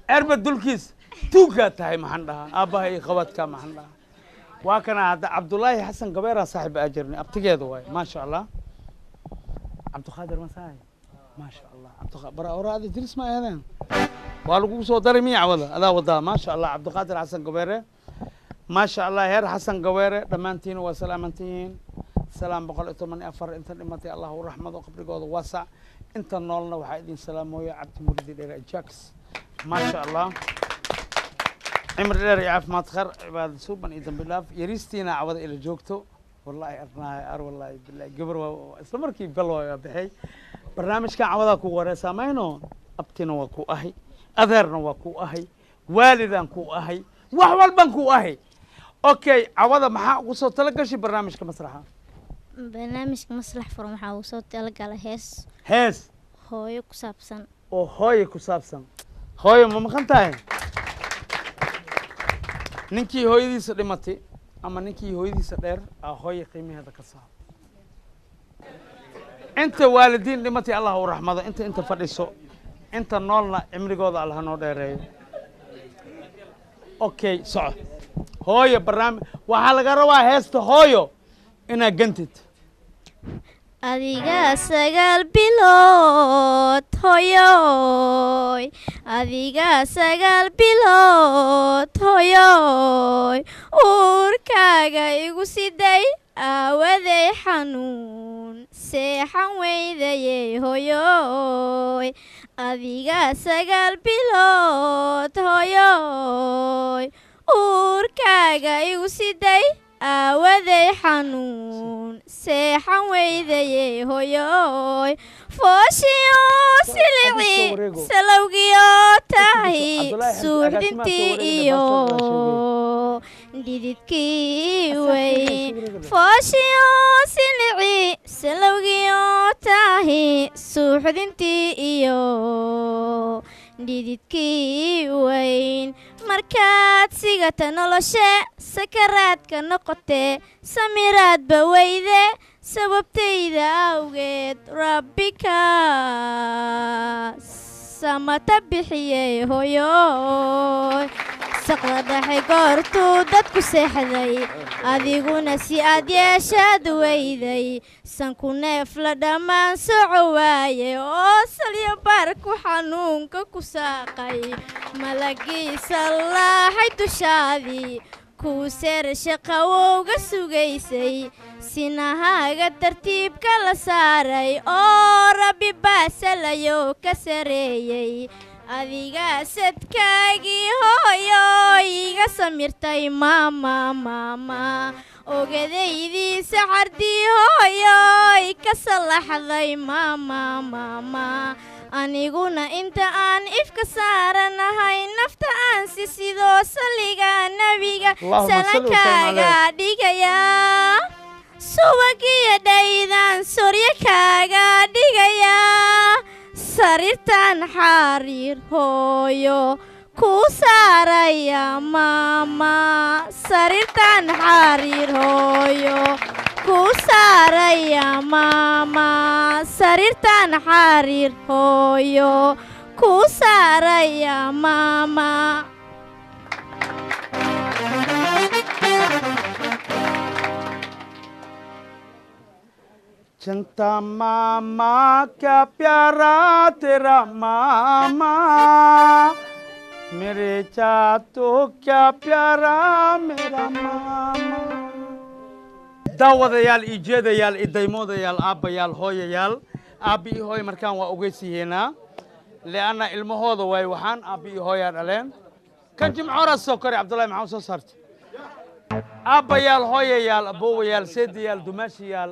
اربد دولكيس توقع تاي محندها أباهي خواتك محندها وكان عبد الله حسن قبيرة صاحب أجرني أبتقي ذوي ما شاء الله عبد القادر مساي ما شاء الله عبد القادر برا أورا هذا درس ما هذا والو سو درمي عوضة هذا وضع ما شاء الله عبد القادر حسن قبيرة ما شاء الله هير حسن قبيرة دمانتين وسلامتين سلام بقول أتمنى أفر أنت نمتي الله ورحمة وقبل جود واسع أنت نولنا وحيدين سلام ويا عبد مريد إلى جاكس ما شاء الله عمر دير يعرف ما تخر عباد سوبن إذا بالله يريستينا عوض إلى جوكتو والله أرنا والله بالله قبر استمر كيف قالوا يا بحي برنامج كان عوضك ورثة ماينو أبتنا وكو أهي أذرنا وكو أهي والدنا كو أهي وحول بنكو أهي أوكي عوض محا وصوت تلقى شي برنامج كمسرحة barnaamijka maslax furan waxaa uu soo talagala hees hooyo ku saabsan oo hooyo ku saabsan hooyo ma maqan tahay ninkii hooyadiisa dhimatay ama ninkii hooyadiisa dheer hooyo qiimaheeda ka saar inta waalidiin dhimatay allah u raxmado inta fadhiso inta noolna cimrigooda allah noo dheereeyo okay soco hooyo barnaamij waxaa laga rabaa heesta hooyo inaad gantid adiga 9 bilood hooyoy adiga 9 bilood hooyoy uurkaaga igu siday aawaday xanuun seexan weydayey hooyoy adiga 9 bilood hooyoy uurkaaga igu siday aawaday xanuun seexan weydayey hooyoy fooshiyo silici salowgiyo tahi suuxdintii iyo dhididkii wey fooshiyo silici salowgiyo tahi suuxdintii iyo dhididkii weyn markaad sigata noloshe sakaraadka noqotee samiraadba weyde sababtayda awgeed rabbika samata bixiyey hooyoy saqda dhexe goortuu dadku seexday adiguna si aad yeeshaad weyday sanku neef la dhammaan soco waaye oo salyo barku xanuunka ku saaqay malagiisa laaxay dushaadii kuu seerasha qawowga sugaysay sinahaaga tartiibka la saaray oo rabbi baasalayo ka sareeyey adiga sadkaagii hooyo iga samirtay maama ogadaydii saxardii hooyo ka salaxday maama aniguna inta aan ifka saaranahay nafta aan si sidoo saliga nabiga salankaaga dhigaya subagiyo dhaydan soryo kaaga dhigaya sariirtan xariir hooyo ku saaraya maama sariirtan xariir hooyo ku saaraya maama sariirtan xariir hooyo ku saaraya maama चंता मामा क्या प्यारा तेरा मामा मेरे चातो क्या प्यारा मेरा मामा daawadayaal iyo jeedayaal iyo daymoodayaal aabbayaal hooyayaal aabbi iyo hooy markaan waa ogeysiyeynaa leanna ilmahooda waay waxaan aabbi iyo hooyaa dhaleen kan jimcoora soo koray cabdullaahi maxamed soo saartay aabbayaal hooyayaal aboowayaal seedayaal dumaashiyaal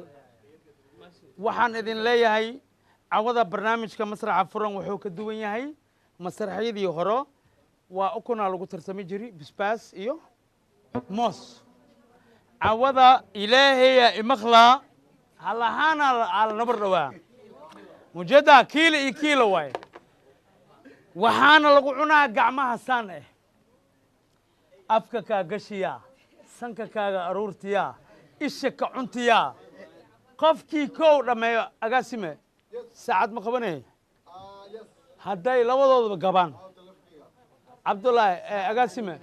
waxaan idin leeyahay cawada barnaamijka masraxa furan wuxuu ka duwan yahay masraxyadii hore waa ukunaa lagu tartami jiray bisbaas iyo moos cawada ilaahaya imaqlaa halahaana ala nabar dhawaa mujada kiilo iyo kiilo waay waxaana lagu cunaa gacmaha saan afka kaa gashiya sanka kaaga aruurtiya isha ka cuntiya qofkii kow dhameeyo agaasime saacad ma qabanay hadday labadoodaba gabaan cabdullaahi agaasime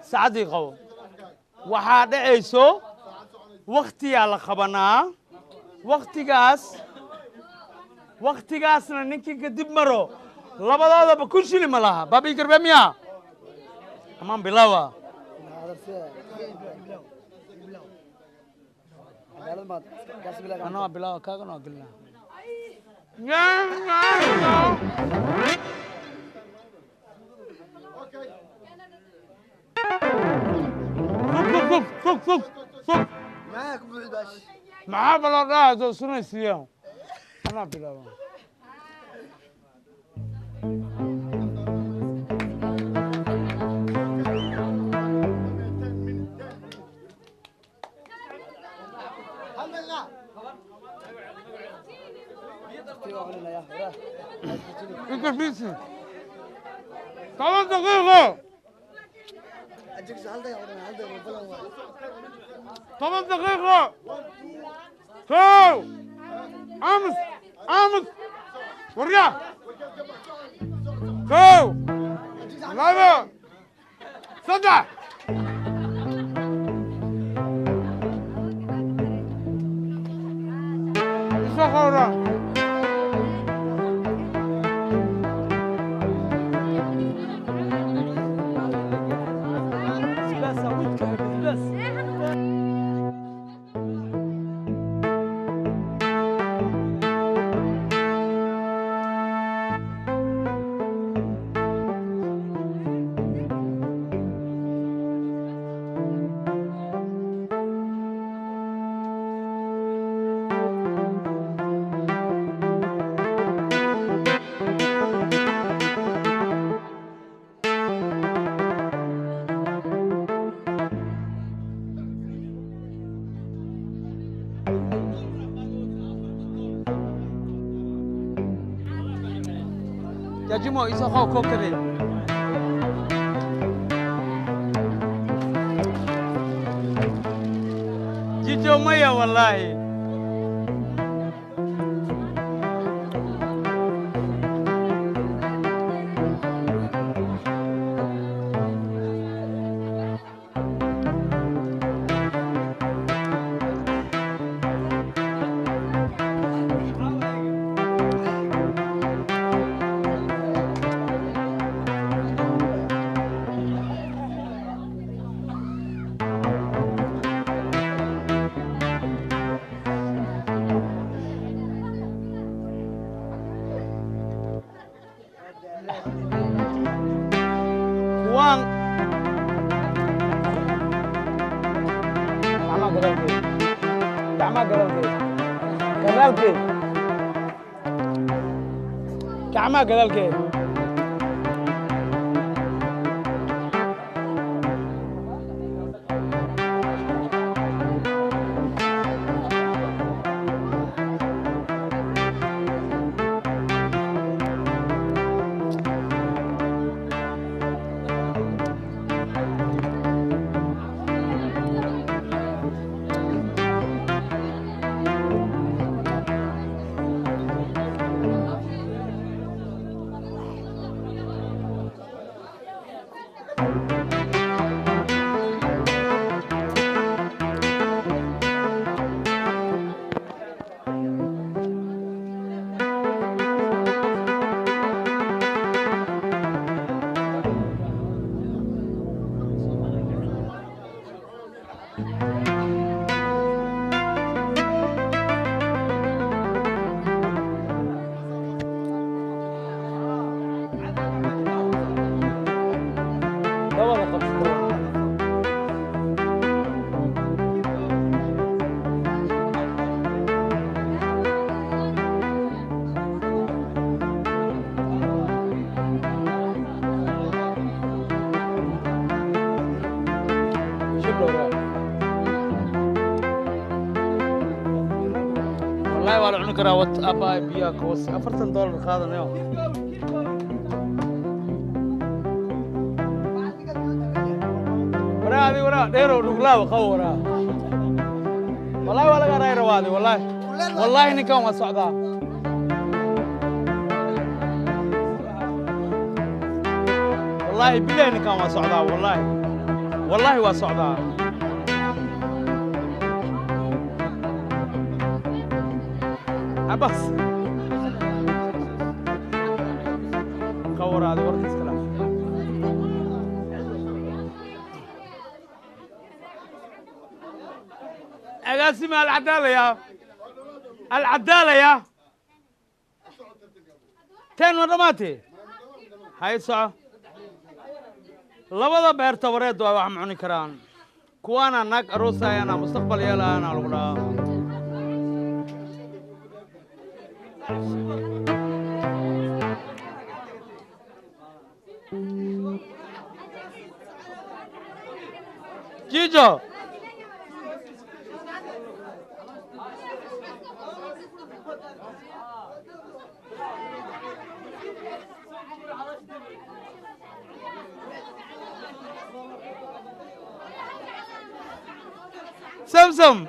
saacaddii qabo waxaa dhacayso waktiyaa la qabanaa waktigaasna ninkii kadib maro labadoodaba kun shili ma laha baabii garbe miya amaan bilaawa أنا بلا كذا أنا أقول له صف صف معاك بعد باش معاه بلا راح سنة سيام أنا بلا انت فيسي 8 دقيقة 8 دقيقة كو امس ورجع كو لا صدع شخورة يا جمو يسخو كوكري جيجو ميا والله كوان كعما قلالكي والله ولا عنك راوت أبا بياك وس $40 هذا اليوم ورا هذه ورا ديرو نقلا وخورا والله ولا قراي روادي والله نكون وصعدا والله بلا نكون وصعدا والله وصعدا عباس خور هذه ورقة كلام أقاسم العدالة يا تين ورماتي هاي صعب لبضا بيرتا وريد waa wax macuni karaan kuwaana naag aroosayana mustaqbal yeelaana lagu dhahaa Jijo Samsung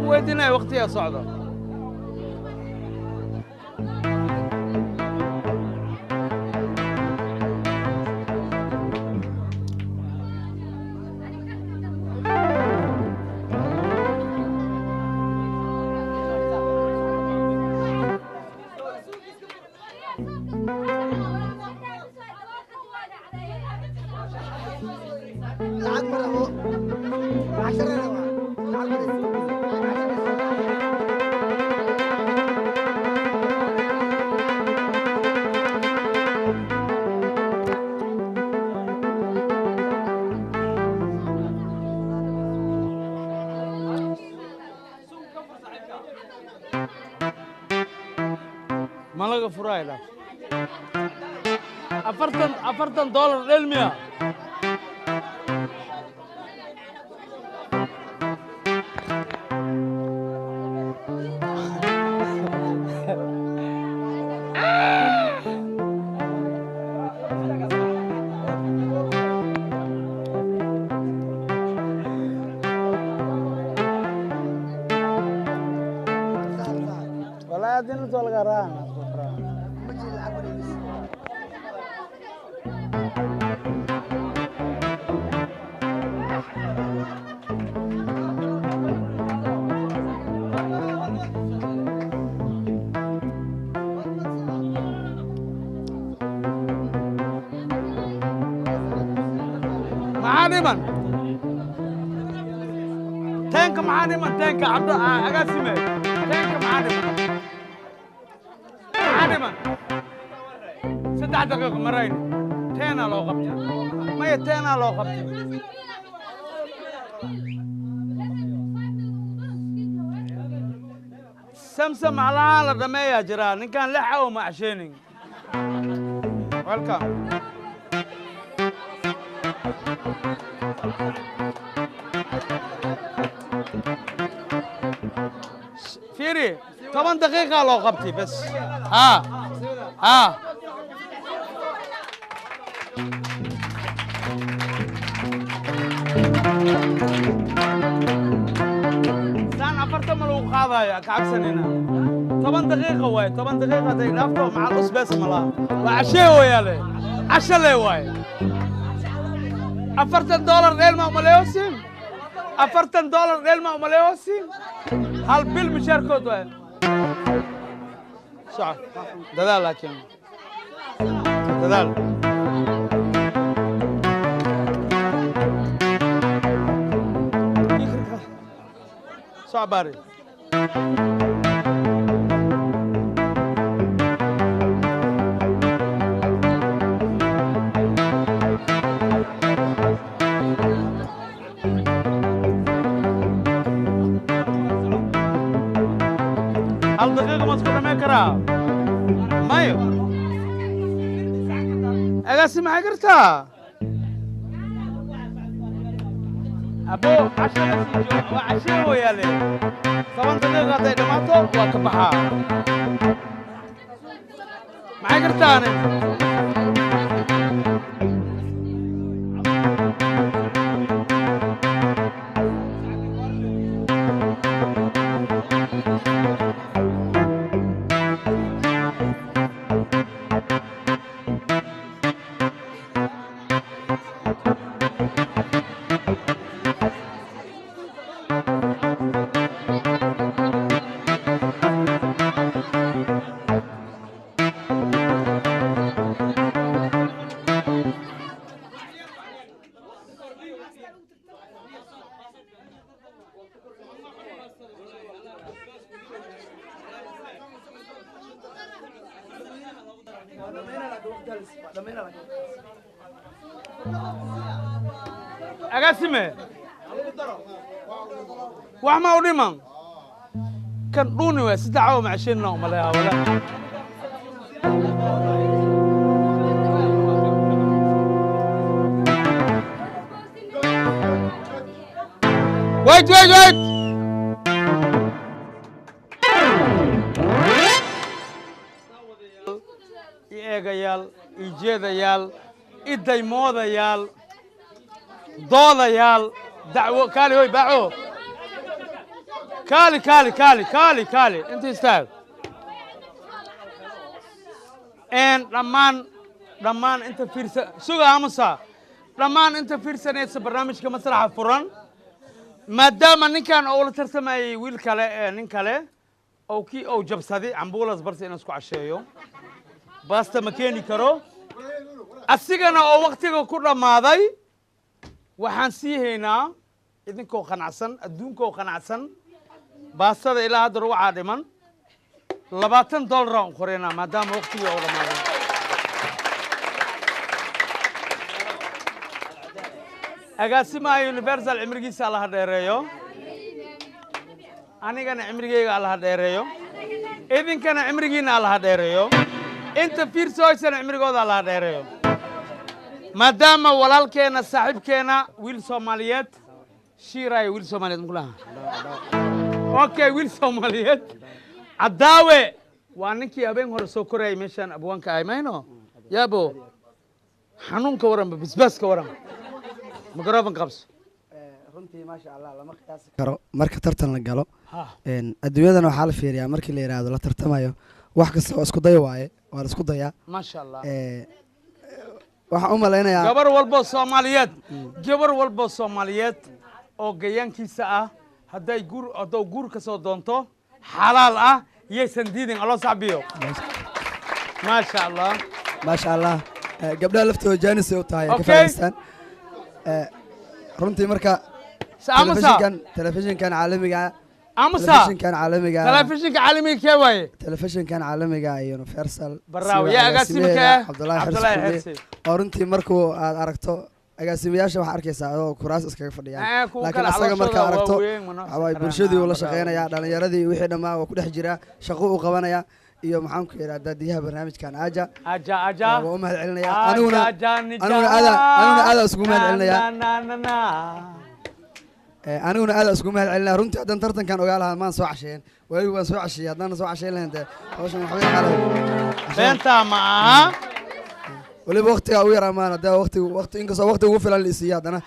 ويدنا وقتي يا صعدة ما لقى فراي لا أفرتن دولار للمية والله أدينا تولى قران معانما تانك معانما تانك عبد أقاسمه تانك معانما معانما 6 دقائق مرين تينا لو غبتي ما يتينا لو غبتي سمسم على الرمية يا جيران إن كان لحى ومع شينين ويلكم فيري 8 دقيقة لو غبتي بس ها سان أفرتم لو قاضي كعكسنينا 8 دقيقة واي 8 دقيقة دي لفتو مع الأسبوع ملا وعشاء ويالي عشاء لي واي $40 ريال ما مليوسين $40 ريال ما مليوسين هالبيل مشاركة واي صح دلال لكن دلال صعب باري هل دقيقة ما تكون ميكرا مايو أقاسي ما قرتها أبو عشرة ويالي 8 دقيقة دي دماتو وكبحا معي قرتاني أقسمه وحما وديمان كان دوني وستعاو مع شينا وملاها ولا ويت ويت ويت eegayaal ijeedayaal idaymodayaal doodayaal dacwo kaali hoy baaco kaali inta istaag dhammaan inta fiirsa suga aamusa dhammaan inta fiirsanaysa barnaamijka masraxa furan maadaama ninkan oo la tartamayay wiil kale nin kale oo kii oo jabsaday ambulas barsi inuu isku casheeyo baasta ma keeni karo asigana oo waqtiga ku dhamaaday waxaan sii haynaa idinkoo qanacsan adduunkoo qanacsan baastada ilaa hadda waxaa dhiman $20 aan qoraynaa maadaama waqtiga oo dhamaaday agaasimaha universal cimrigiisa allaha dheereeyo anigana cimrigeyga allaha dheereeyo idinkana cimrigiina allaha dheereeyo inta fiirsoysana cimrigooda allaha dheereeyo maadaama walaalkeena saaxiibkeena wiil Soomaaliyeed shiiray wiil Soomaaliyeed mukulaha okay wiil Soomaaliyeed cadaawe waa ninkii habeen hore soo korayay meeshan abwaanka ay mayno yaabo xanuunka waran bisbaaska waran مقربن قبس runtii ma sha Allah lama qiyaasi karo marka tartan la galo adduunyadana waxa la fiiriyaa markii la yiraahdo la tartamayo wax kasta oo isku day waaye waa la isku dayaa ma sha Allah waxa u maleynayaa gabar walbo Soomaaliyeed oo gayankiisa ah haday guur ka soo doonto xalaal ah yeesan diidin Allah saxbiyo ma sha Allah gabdhaha laftooda jaanis ay u tahay ka faa'iideystaan runtii marka telefishinkan caalamiga telefishinkan caalamiga universal baraawi ya agaasimka Cabdullaahi Xirsi oo runtii markuu aad aragto agaasimayaasha waxa arkaysaa oo kuraas iskaga fadhiyaan laakiin asaga marka aragto waxa bulshadii uu la shaqeynaya dhalinyaradii wixii dhamaa oo ku dhex jira shaqo uu qabanaya iyo maxaan ku yiraahdaa daadiyaha barnaamijkan aaja waa u mahad celinaya aniguna aada isku mahad celinaya aniguna aada isku mahad celinaya runtii haddaan tartankan ogaa lahaa maan soo casheeyeen weli waan soo casheeyay haddaan soo casheyn lahayn dee hawshan waxbay xaalay beenta ma aha weliba waqtiga ugu yaraa maan haddii waqti inkastoo waqti ugu filan la isiiyo haddana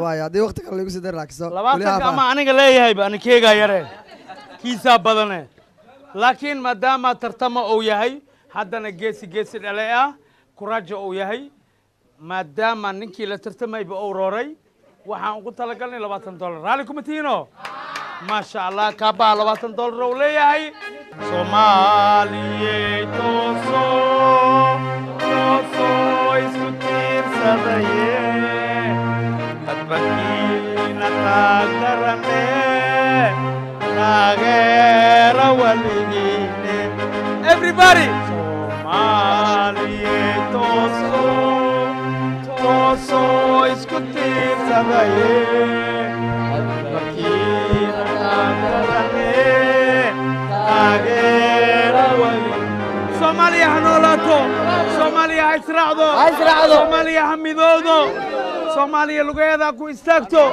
waaya haddii waqti kale lagu sii dari laakiin labaatanka ama aniga leeyahay ba anikeyga yare kiisaa badane laakiin maadaama tartamo uu yahay haddana geesi dhale ah kuraajo uu yahay maadaama ninkii la tartamayba uu rooray waxaan ugu talagalnay $20 raali kuma tiino ma sha Allah kaabaa $20 uu leeyahay Soomaaliyeed tooso isku tiirsadaye adbakiina taagarane taageera waligine everybody Soomaaliyeed tooso isku tiirsadaye adbakiina taagarane taageera waligine Soomaaliya ha noolaato Soomaaliya ha israacdo Soomaaliya ha midoodo Soomaaliya lugeeda ku istaagto